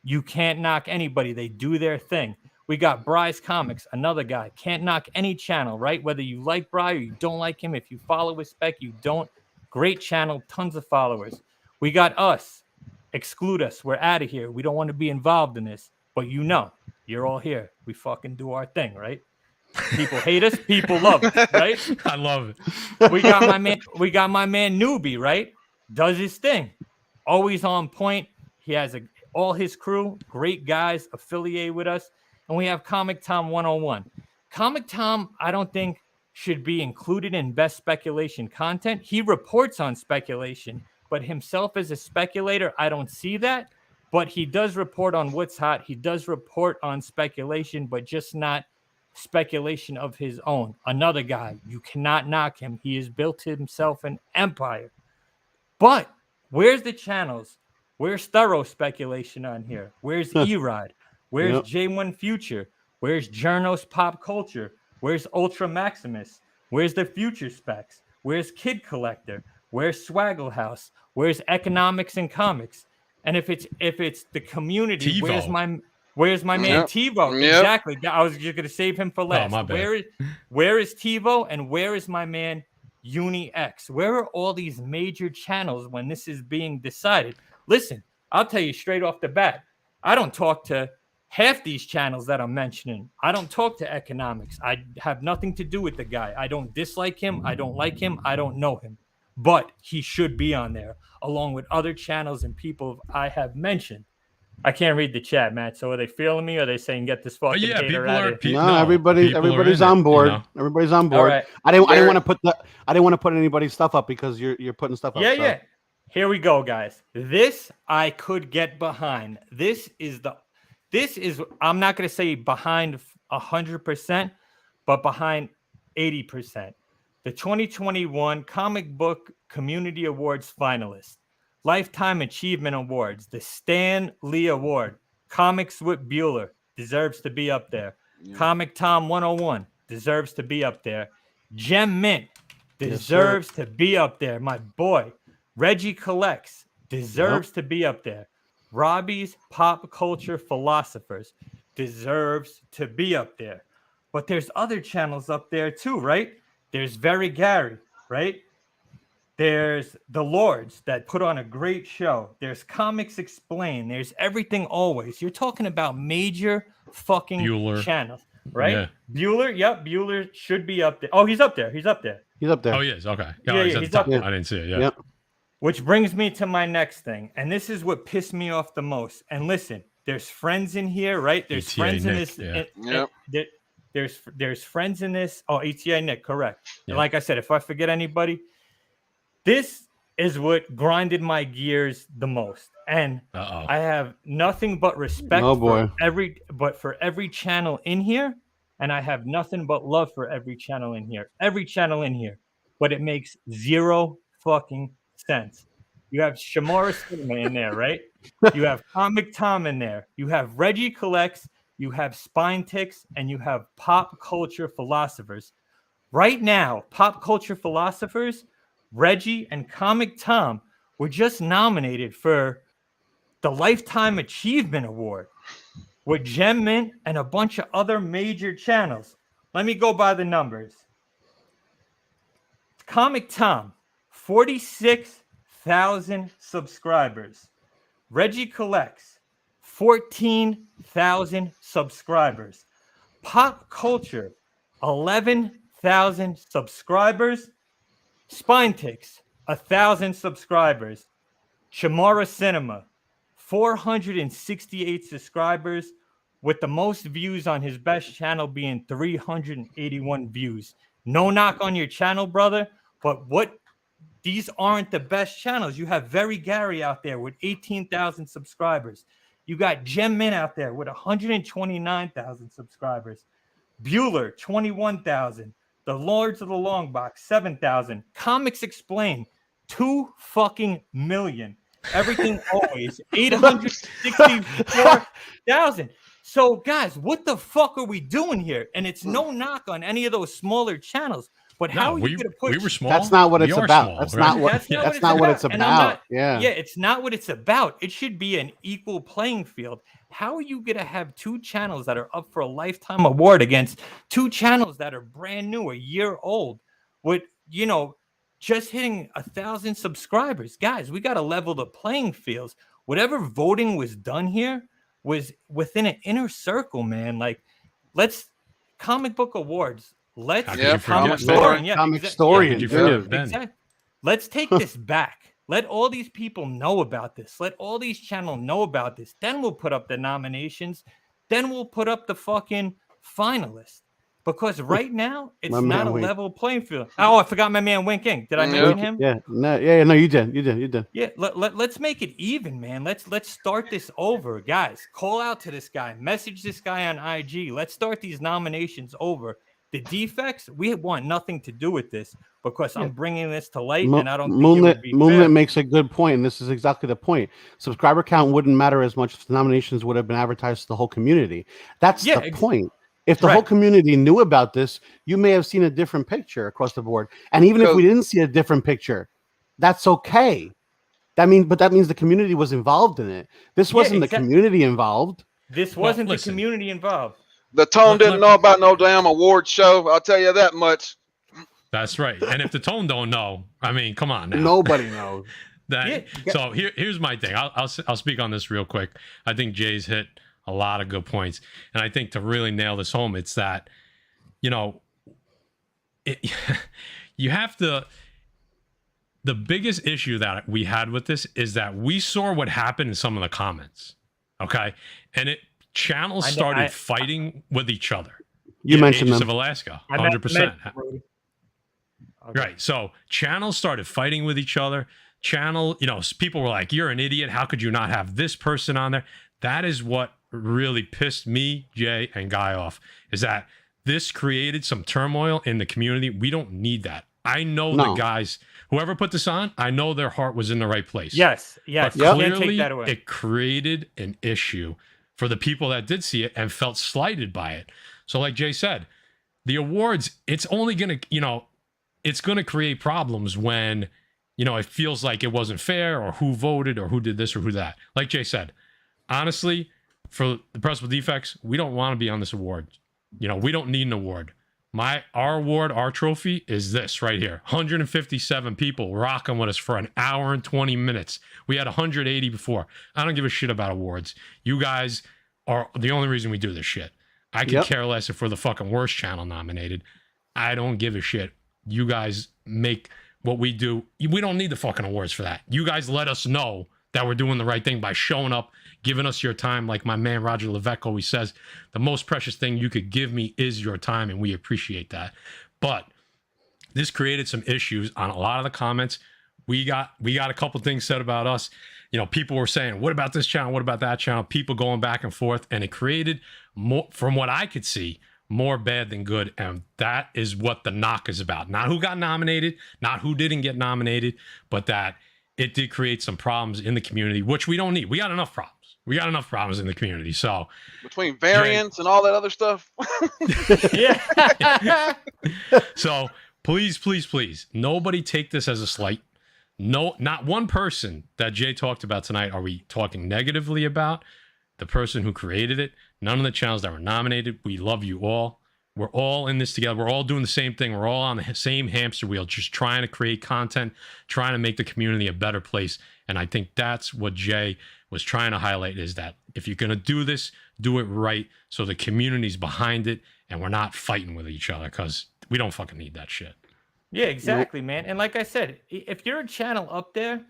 You can't knock anybody. They do their thing. We got Bry's Comics, another guy. Can't knock any channel, right? Whether you like Bry or you don't like him. If you follow his spec, you don't. Great channel, tons of followers. We got us. Exclude us. We're out of here. We don't want to be involved in this. But you know, you're all here. We fucking do our thing, right? People hate us. People love us, right? I love it. We got my man Newbie, right? Does his thing. Always on point. He has all his crew, great guys affiliated with us. And we have Comic Tom 101. Comic Tom, I don't think should be included in best speculation content. He reports on speculation, but himself as a speculator, I don't see that. But he does report on what's hot. He does report on speculation, but just not speculation of his own. Another guy, you cannot knock him. He has built himself an empire. But Where's the channels? Where's thorough speculation on here? Where's Erod? Where's Yep. J1 Future? Where's Journos Pop Culture? Where's Ultra Maximus? Where's the Future Specs? Where's Kid Collector? Where's Swaggle House? Where's Economics and Comics? And if it's the community, TiVo. where's my man Yep. TiVo? Yep. Exactly. I was just gonna save him for last. my bad. Where is TiVo and where is my man Uni X? Where are all these major channels when this is being decided? Listen, I'll tell you straight off the bat. I don't talk to half these channels that I'm mentioning. I don't talk to Economics. I have nothing to do with the guy. I don't dislike him. I don't like him. I don't know him. But he should be on there along with other channels and people I have mentioned. I can't read the chat, Matt. So are they feeling me or are they saying get this fucking Yeah, hater people out are. of here? No, everybody's on board. Everybody's on board. right. I didn't There- want to put anybody's stuff up because you're putting stuff up. Yeah, so. yeah. Here we go, guys. This I could get behind. This is I'm not going to say behind 100%, but behind 80%. The 2021 Comic Book Community Awards finalists, Lifetime Achievement Awards, the Stan Lee Award, Comics with Bueller deserves to be up there. Comic Tom 101 deserves to be up there. Gem Mint deserves to be up there. My boy, Reggie Collects deserves to be up there. Robbie's Pop Culture Philosophers deserves to be up there. But there's other channels up there too, right? There's Very Gary, right? There's The Lords that put on a great show. There's Comics Explained. There's Everything Always. You're talking about major fucking Bueller. channels, right? Yeah. Bueller, yep, Bueller should be up there. Oh, he's up there. He's up there. He's up there. Oh, he is. Okay. Yeah, he's yeah, at he's the up top. there. I didn't see it. Yeah. Yep. Which brings me to my next thing. And this is what pissed me off the most. And listen, there's friends in here, right? There's ETA friends in Nick, this. yeah. There's friends in this. Oh, ETA Nick, correct. Yeah. And like I said, if I forget anybody, this is what grinded my gears the most. And Uh-oh. I have nothing but respect Oh, boy. for every channel in here. And I have nothing but love for every channel in here. Every channel in here. But it makes zero fucking sense. You have Shamora Cinema in there, right? You have Comic Tom in there. You have Reggie Collects. You have Spine Ticks. And you have Pop Culture Philosophers. Right now, Pop Culture Philosophers, Reggie, and Comic Tom were just nominated for the Lifetime Achievement Award with Gem Mint and a bunch of other major channels. Let me go by the numbers. Comic Tom, 46,000 subscribers. Reggie Collects, 14,000 subscribers. Pop Culture, 11,000 subscribers. Spine Ticks, 1,000 subscribers. Chamora Cinema, 468 subscribers, with the most views on his best channel being 381 views. No knock on your channel, brother, but these aren't the best channels. You have Very Gary out there with 18,000 subscribers. You got Gem Mint out there with 129,000 subscribers. Bueller, 21,000. The Lords of the Long Box, 7,000. Comics Explained, 2 fucking million. Everything Always, 864,000. So, guys, what the fuck are we doing here? And it's no knock on any of those smaller channels, but how are you going to put? We were small. That's not what We it's are about. small, That's right? not what. That's That's not what it's And I'm about. not- Yeah. Yeah, it's not what it's about. It should be an equal playing field. How are you going to have 2 channels that are up for a lifetime award against 2 channels that are brand new, a year old, with, just hitting 1,000 subscribers? Guys, we got to level the playing fields. Whatever voting was done here was within an inner circle, man. Like, let's comic book awards. Let's How could you Comic forget Story. Ben? Yeah, Comic exa- Story. How could you Yeah. forget Ben? Exactly. Let's take this back. Let all these people know about this. Let all these channels know about this. Then we'll put up the nominations. Then we'll put up the fucking finalists. Because right now, it's My not man a Wink. level playing field. Oh, I forgot my man Wink Ing. Did I mention him? Yeah. No. Yeah. No. You did. Yeah, let's make it even, man. Let's start this over, guys. Call out to this guy. Message this guy on IG. Let's start these nominations over. The defects, we want nothing to do with this because I'm bringing this to light, Mo- and I don't think it would be Moonlit fair. makes a good point, and this is exactly the point. Subscriber count wouldn't matter as much if the nominations would have been advertised to the whole community. That's the point. If the whole community knew about this, you may have seen a different picture across the board. And even if we didn't see a different picture, that's okay. That means the community was involved in it. This wasn't the community involved. This wasn't the community involved. The Tone didn't know about no damn award show. I'll tell you that much. That's right. And if the Tone don't know, I mean, come on now. Nobody knows. So here's my thing. I'll speak on this real quick. I think Jay's hit a lot of good points, and I think to really nail this home, it's that, you know, you have to. The biggest issue that we had with this is that we saw what happened in some of the comments. Okay, and channels started fighting with each other. You mentioned Aegis them. of Alaska, 100%. Right. So channels started fighting with each other. People were like, "You're an idiot. How could you not have this person on there?" That is what really pissed me, Jay, and Guy off. Is that this created some turmoil in the community? We don't need that. I know the guys, whoever put this on, I know their heart was in the right place. Yes. But clearly, it created an issue for the people that did see it and felt slighted by it. So like Jay said, the awards, it's only going to, it's going to create problems when, it feels like it wasn't fair or who voted or who did this or who that. Like Jay said, honestly, for the Pressable Defects, we don't want to be on this award. We don't need an award. Our award, our trophy is this right here. 157 people rocking with us for an hour and 20 minutes. We had 180 before. I don't give a shit about awards. You guys are the only reason we do this shit. I could care less if we're the fucking worst channel nominated. I don't give a shit. You guys make what we do. We don't need the fucking awards for that. You guys let us know that we're doing the right thing by showing up, giving us your time. Like my man Roger Levesque always says, the most precious thing you could give me is your time, and we appreciate that. But this created some issues on a lot of the comments. We got a couple things said about us. People were saying, what about this channel? What about that channel? People going back and forth, and it created more, from what I could see, more bad than good. And that is what the knock is about. Not who got nominated, not who didn't get nominated, but that it did create some problems in the community, which we don't need. We got enough problems. We got enough problems in the community. So between variants and all that other stuff. Yeah. So please, nobody take this as a slight. No, not one person that Jay talked about tonight are we talking negatively about. The person who created it, none of the channels that were nominated. We love you all. We're all in this together. We're all doing the same thing. We're all on the same hamster wheel, just trying to create content, trying to make the community a better place. And I think that's what Jay was trying to highlight, is that if you're going to do this, do it right so the community's behind it and we're not fighting with each other, because we don't fucking need that shit. Yeah, exactly, man. And like I said, if you're a channel up there,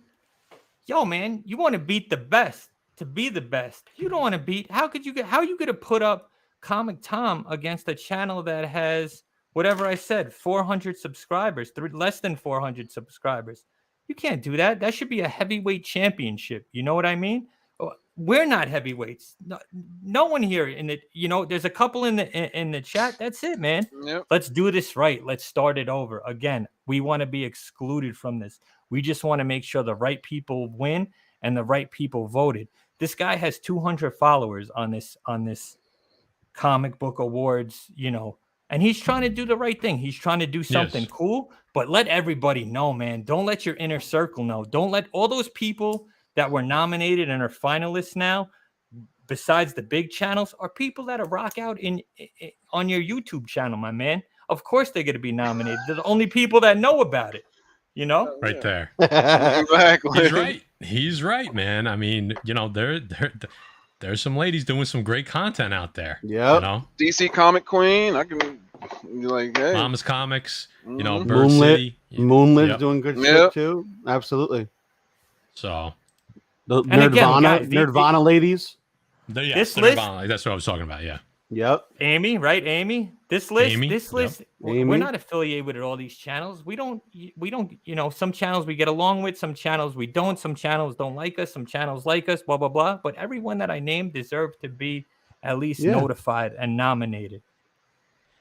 yo, man, you want to beat the best to be the best. You don't want to beat. How are you going to put up Comic Tom against a channel that has, whatever I said, 400 subscribers, less than 400 subscribers? You can't do that. That should be a heavyweight championship. You know what I mean? We're not heavyweights. No one here in it. There's a couple in the chat. That's it, man. Yep. Let's do this right. Let's start it over again. We want to be excluded from this. We just want to make sure the right people win and the right people voted. This guy has 200 followers on this comic book awards, and he's trying to do the right thing. He's trying to do something cool, but let everybody know, man. Don't let your inner circle know. Don't let all those people that were nominated and are finalists now, besides the big channels, are people that are rock out on your YouTube channel, my man. Of course they're going to be nominated. They're the only people that know about it, Right there. Exactly. He's right, man. I mean, there's some ladies doing some great content out there. Yeah. DC Comic Queen. I can be like, hey. Mama's Comics. Mhm. Bird City. Moonlit's doing good shit too. Absolutely. So The And Nerdvana, again, guys, Nerdvana ladies. This the list- Nirvana, that's what I was talking about. Yeah. Yep. Amy, right? Amy. This list, Amy, we're Amy. not affiliated with all these channels. We don't, some channels we get along with, some channels we don't, some channels don't like us, some channels like us, blah, blah, blah. But everyone that I named deserved to be at least notified and nominated.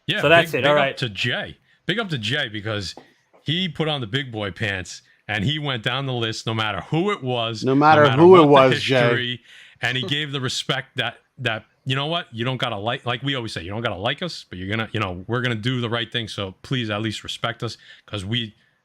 Yeah. So that's big, it. Big All up right. to Jay. Big up to Jay because he put on the big boy pants and he went down the list no matter who it was, No matter who what it was, the history, and he gave the respect that you know what, you don't gotta like we always say, you don't gotta like us, but you're gonna, we're gonna do the right thing. So please at least respect us because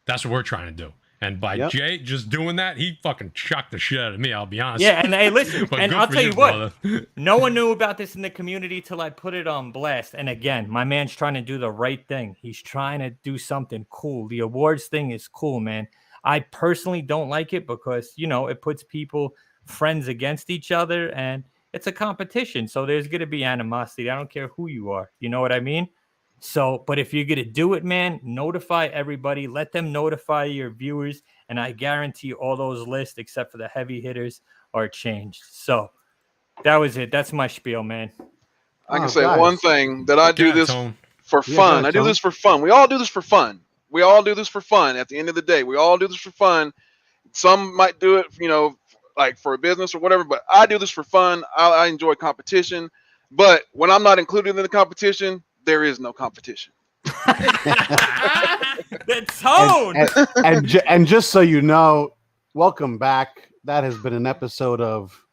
that's what we're trying to do. And by Jay just doing that, he fucking shocked the shit out of me. I'll be honest. Yeah, and hey, listen, But and good I'll for tell you brother. what, no one knew about this in the community till I put it on blast. And again, my man's trying to do the right thing. He's trying to do something cool. The awards thing is cool, man. I personally don't like it because, it puts friends against each other, and it's a competition. So there's going to be animosity. I don't care who you are. You know what I mean? So, but if you're going to do it, man, notify everybody. Let them notify your viewers. And I guarantee all those lists, except for the heavy hitters, are changed. So that was it. That's my spiel, man. I can say one thing that I do this for fun. I do this for fun. We all do this for fun. We all do this for fun. At the end of the day, we all do this for fun. Some might do it, like for a business or whatever, but I do this for fun. I enjoy competition. But when I'm not included in the competition, there is no competition. The tone. And just so you know, welcome back. That has been an episode of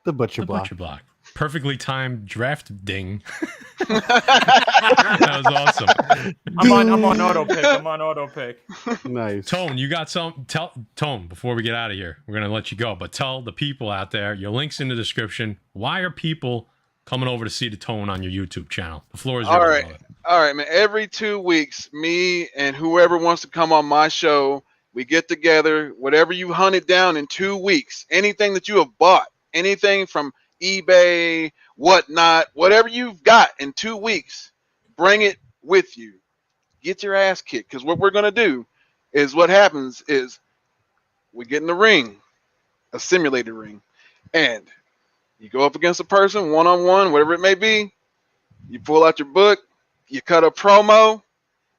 the Butcher Block. Perfectly timed draft ding. That was awesome. I'm on auto pick. I'm on auto pick. Nice. Tone, you got some? Tone, before we get out of here, we're gonna let you go, but tell the people out there, your link's in the description. Why are people coming over to see the Tone on your YouTube channel? The floor is yours. All right, man. Every 2 weeks, me and whoever wants to come on my show, we get together. Whatever you hunted down in 2 weeks, anything that you have bought, anything from eBay, whatnot, whatever you've got in 2 weeks, bring it with you. Get your ass kicked. Because what we're going to do is what happens is we get in the ring, a simulated ring, and you go up against a person, one-on-one, whatever it may be. You pull out your book, you cut a promo.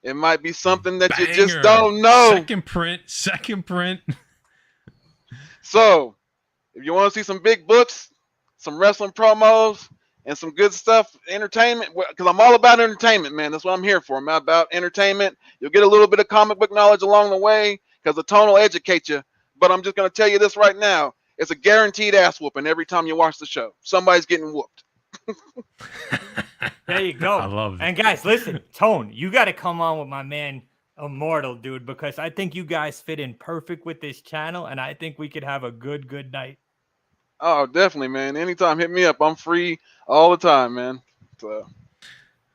It might be something that you just don't know. Second print. So, if you want to see some big books, some wrestling promos, and some good stuff, entertainment, because I'm all about entertainment, man. That's what I'm here for. I'm about entertainment. You'll get a little bit of comic book knowledge along the way because the Tone will educate you. But I'm just going to tell you this right now. It's a guaranteed ass whooping every time you watch the show. Somebody's getting whooped. There you go. I love it. And guys, listen, Tone, you got to come on with my man Immortal, dude, because I think you guys fit in perfect with this channel, and I think we could have a good night. Oh, definitely, man. Anytime, hit me up. I'm free all the time, man. So.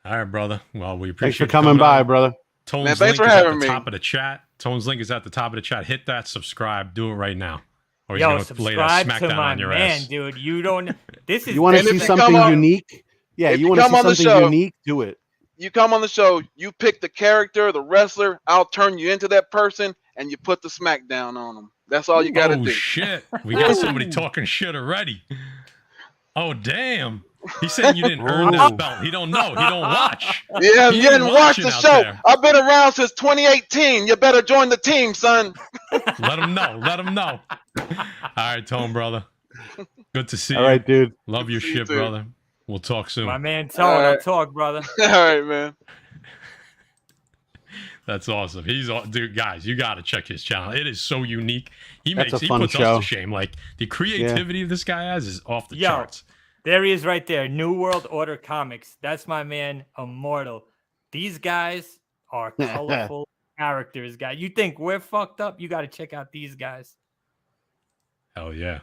All right, brother. Well, we Thanks appreciate for coming by, brother. Tone's man, thanks link for is having at the me. top of the chat. Tone's link is at the top of the chat. Hit that subscribe. Do it right now. Or he's Yo, gonna lay that subscribe smack to down my on your man, ass. dude. You don't. This is. You want to see something unique? Yeah, you want to see something unique? Do it. You come on the show, you pick the character, the wrestler. I'll turn you into that person, and you put the smack down on them. That's all you got to do. Oh shit! We got somebody talking shit already. Oh damn! He said you didn't earn that belt. He don't know. He don't watch. Yeah, He you didn't ain't watch watching the out show. there. I've been around since 2018. You better join the team, son. Let him know. Let him know. All right, Tone, brother. Good to see you. All right, dude. Love your shit, brother. We'll talk soon. My man Tone, I'll talk, brother. All right, man. That's awesome. Dude, guys, you got to check his channel. It is so unique. He That's a puts fun us show. to shame. Like the creativity this guy has is off the Yo, charts. there he is right there. New World Order Comics. That's my man Immortal. These guys are colorful characters, guy. You think we're fucked up? You got to check out these guys. Hell yeah.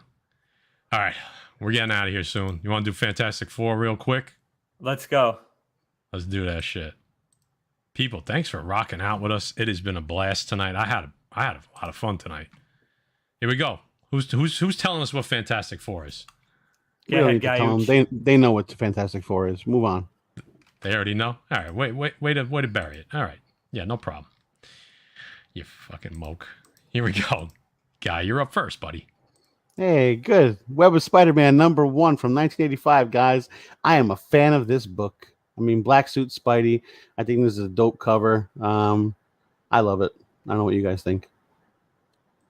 All right. We're getting out of here soon. You want to do Fantastic Four real quick? Let's go. Let's do that shit. People, thanks for rocking out with us. It has been a blast tonight. I had a lot of fun tonight. Here we go. Who's telling us what Fantastic Four is? Go ahead, guy. They know what Fantastic Four is. Move on. They already know? All right, way to bury it. All right. Yeah, no problem. You fucking moke. Here we go. Guy, you're up first, buddy. Hey, good. Web of Spider-Man #1 from 1985, guys. I am a fan of this book. I mean, Black Suit Spidey. I think this is a dope cover. I love it. I don't know what you guys think.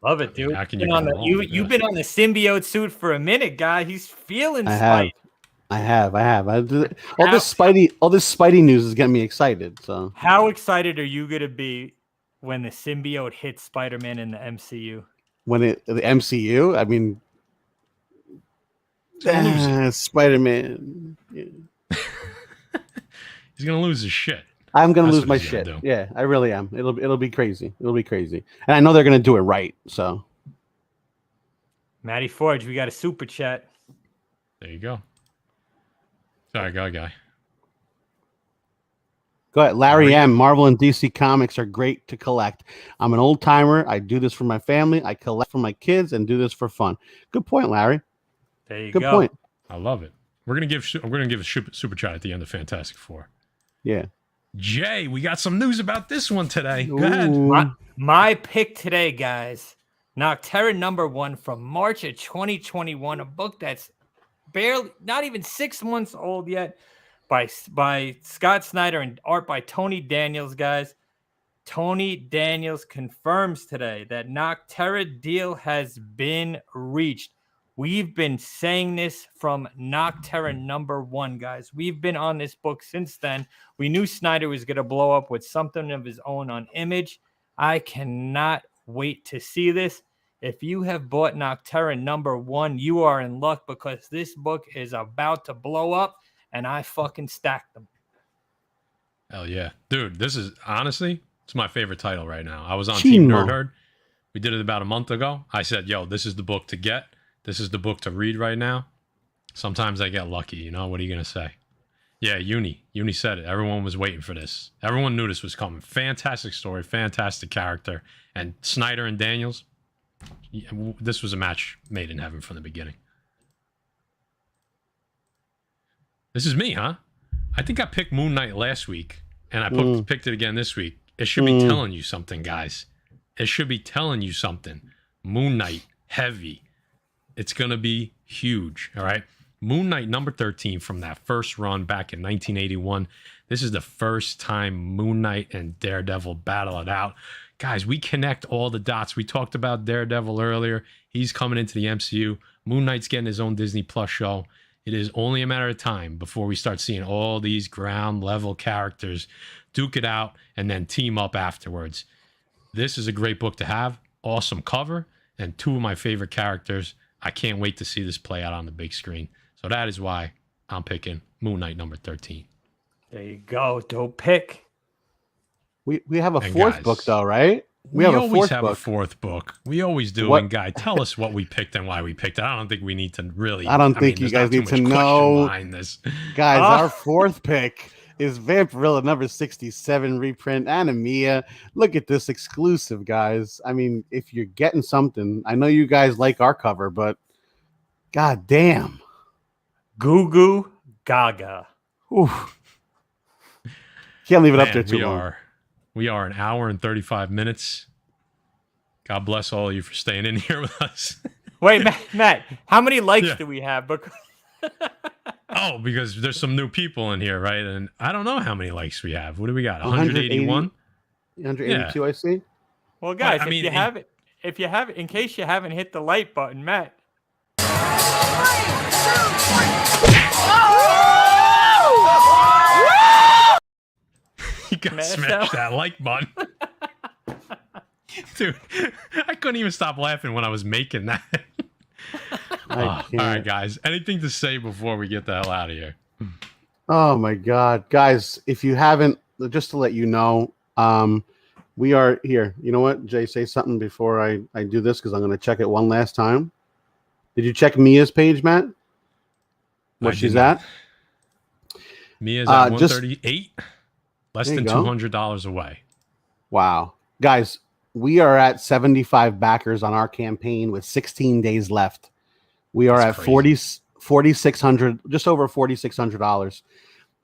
Love it, dude. How can You've you been on the symbiote suit for a minute, guy. He's feeling I have. Spidey. I have. All this Spidey news is getting me excited. So How excited are you gonna be when the symbiote hits Spider-Man in the MCU? when the MCU, I mean, He's gonna lose it. Spider-Man. Yeah. He's gonna lose his shit. I'm gonna That's lose what my he's gonna shit. do. Yeah, I really am. It'll be crazy. It'll be crazy, and I know they're gonna do it right. So, Matty Forge, we got a super chat. There you go. Sorry, guy. go ahead, Larry Larry. M. Marvel and DC comics are great to collect. I'm an old timer. I do this for my family. I collect for my kids and do this for fun. Good point, Larry. There you Good go. point. I love it. We're gonna give a super chat at the end of Fantastic Four. Yeah. Jay, we got some news about this one today. Go ahead. Ooh. My pick today, guys. Nocterra #1 from March of 2021, a book that's barely not even 6 months old yet, by Scott Snyder and art by Tony Daniels, guys. Tony Daniels confirms today that Nocterra deal has been reached. We've been saying this from Nocterra #1, guys. We've been on this book since then. We knew Snyder was going to blow up with something of his own on Image. I cannot wait to see this. If you have bought Nocterra #1, you are in luck because this book is about to blow up, and I fucking stacked them. Hell yeah. Dude, this is honestly, it's my favorite title right now. I was on Team Chimo. Nerd Herd. We did it about a month ago. I said, yo, this is the book to get. This is the book to read right now. Sometimes I get lucky, you know? What are you going to say? Yeah, Uni said it. Everyone was waiting for this. Everyone knew this was coming. Fantastic story, fantastic character. And Snyder and Daniels, this was a match made in heaven from the beginning. This is me, huh? I think I picked Moon Knight last week, and I picked it again this week. It should be telling you something, guys. It should be telling you something. Moon Knight, heavy. It's going to be huge, all right? Moon Knight #13 from that first run back in 1981. This is the first time Moon Knight and Daredevil battle it out. Guys, we connect all the dots. We talked about Daredevil earlier. He's coming into the MCU. Moon Knight's getting his own Disney Plus show. It is only a matter of time before we start seeing all these ground level characters duke it out and then team up afterwards. This is a great book to have. Awesome cover and two of my favorite characters. I can't wait to see this play out on the big screen. So that is why I'm picking Moon Knight #13. There you go. Dope pick. We have a And fourth guys, book though, right? We have always a have a fourth book. We always do. What? And Guy, tell us what we picked and why we picked it. I don't think we need to really. I don't think you there's guys not too need to much question know. behind this. Guys, Ah. our fourth pick is Vampirilla #67 reprint Animia. Look at this exclusive, guys. I mean, if you're getting something, I know you guys like our cover, but god damn. Goo Goo Gaga. Oof. Can't leave it up Man, there too long. We are an hour and 35 minutes. God bless all of you for staying in here with us. Wait, Matt, how many likes Yeah. do we have? Because Oh, because there's some new people in here, right? And I don't know how many likes we have. What do we got? 180? 181? 182, I see. well, guys, I mean, if you have it, in case you haven't hit the like button, Matt. You gotta Smash smash that. that like button. Dude, I couldn't even stop laughing when I was making that. All right, can't. guys. Anything to say before we get the hell out of here? Oh my god, guys! If you haven't, just to let you know, we are here. You know what, Jay? Say something before I do this because I'm going to check it one last time. Did you check Mia's page, Matt? Where I she's did not. at? Mia's at just- 138, less There you than go. $200 away. Wow, guys, we are at 75 backers on our campaign with 16 days left. We are That's at crazy. 4,600, just over $4,600.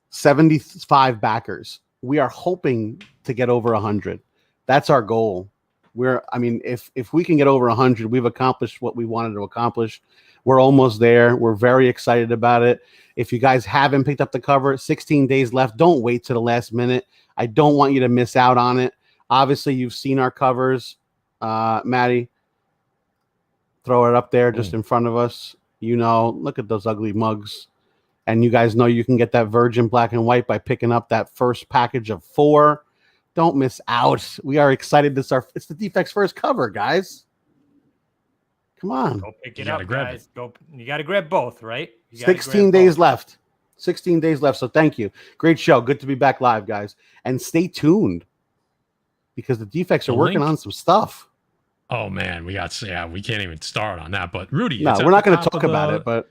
75 backers. We are hoping to get over 100. That's our goal. If we can get over 100, we've accomplished what we wanted to accomplish. We're almost there. We're very excited about it. If you guys haven't picked up the cover, 16 days left. Don't wait to the last minute. I don't want you to miss out on it. Obviously, you've seen our covers. Maddie, throw it up there just in front of us. You know, look at those ugly mugs. And you guys know you can get that Virgin Black and White by picking up that first package of 4. Don't miss out. We are excited. It's the Defects first cover, guys. Come on. Go pick You it gotta up, grab guys. You got to grab both, right? You gotta 16 grab days both. left. 16 days left. So thank you. Great show. Good to be back live, guys. And stay tuned because the Defects are The working link- on some stuff. Oh man, we can't even start on that. But Rudy, No, it's at we're not the going to top talk of about the- it, but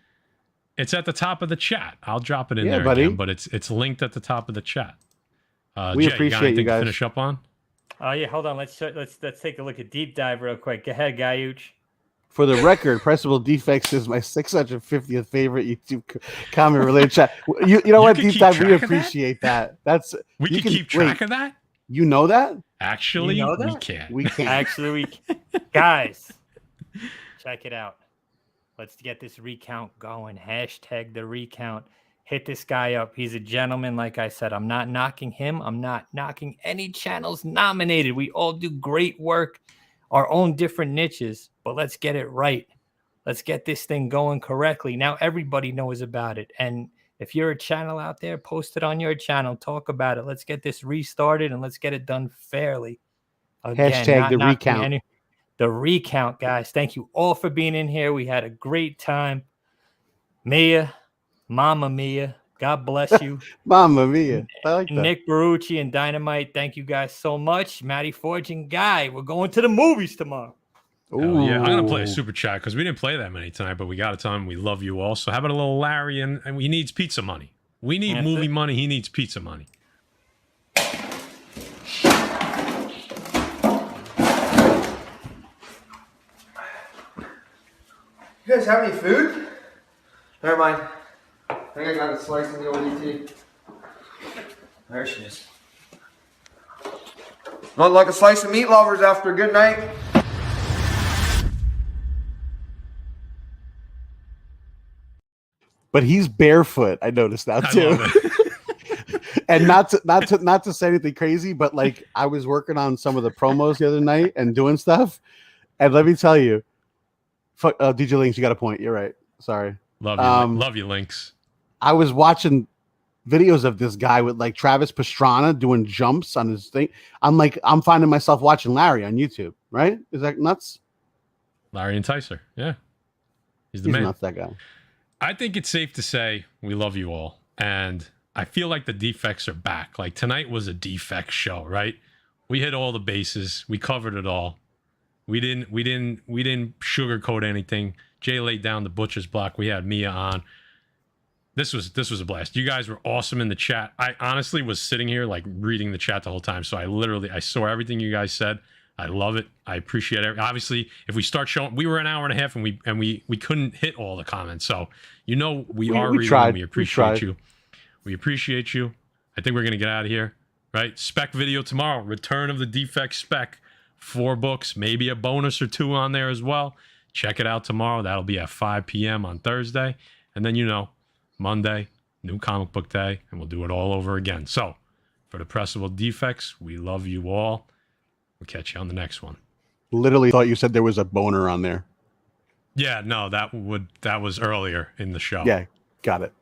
It's at the top of the chat. I'll drop it in Yeah, there buddy. again, but it's linked at the top of the chat. We Jay, got appreciate you anything to guys. finish up on? Oh yeah, hold on. Let's take a look at deep dive real quick. Go ahead, Guyuch. for the record, Pressable Defects is my 650th favorite YouTube comment related chat. You know what, can Deep keep Dive? We track of that? appreciate that. That's We you can keep track of that? You know that? Actually, You know we that? can't. We can't. Actually, guys, check it out. Let's get this recount going. Hashtag the recount. Hit this guy up. He's a gentleman. Like I said, I'm not knocking him. I'm not knocking any channels nominated. We all do great work, our own different niches, but let's get it right. Let's get this thing going correctly. Now everybody knows about it. And if you're a channel out there, post it on your channel. Talk about it. Let's get this restarted and let's get it done fairly. Again, Hashtag not the knocking recount. The recount, guys. Thank you all for being in here. We had a great time. Mia, Mama Mia, God bless you. Mamma mia. I like that. Nick Barucci and Dynamite, thank you guys so much. Matty Forge and Guy, we're going to the movies tomorrow. Hell yeah, I'm gonna play a Ooh. super chat because we didn't play that many tonight, but we got a ton. We love you all. So how about a little Larry and he needs pizza money. We need That's movie it. money. He needs pizza money. You guys have any food? Never mind. I think I got a slice in the old ET. There she is. Not like a slice of meat, lovers, after a good night. But he's barefoot. I noticed that I too. love it. And not to say anything crazy, but like I was working on some of the promos the other night and doing stuff. And let me tell you, fuck, DJ Links, you got a point. You're right. Sorry. Love you, love you, Lynx. I was watching videos of this guy with like Travis Pastrana doing jumps on his thing. I'm finding myself watching Larry on YouTube. Right? Is that nuts? Larry Enticer. Yeah, he's the He's man. nuts, that guy. I think it's safe to say we love you all, and I feel like the defects are back. Like tonight was a defect show, right? We hit all the bases. We covered it all. We didn't sugarcoat anything. Jay laid down the butcher's block. We had Mia on. This was a blast. You guys were awesome in the chat. I honestly was sitting here like reading the chat the whole time. So I saw everything you guys said. I love it. I appreciate it. Obviously, if we start showing, we were an hour and a half and we couldn't hit all the comments. So we are reading. tried. We We appreciate tried. you. We appreciate you. I think we're gonna get out of here. Right? Spec video tomorrow. Return of the defect spec. 4 books, maybe a bonus or 2 on there as well. Check it out tomorrow. That'll be at 5 p.m. on Thursday. And then, Monday, new comic book day, and we'll do it all over again. So, for the Pressable Defects, we love you all. We'll catch you on the next one. Literally thought you said there was a boner on there. Yeah, no, that was earlier in the show. Yeah, got it.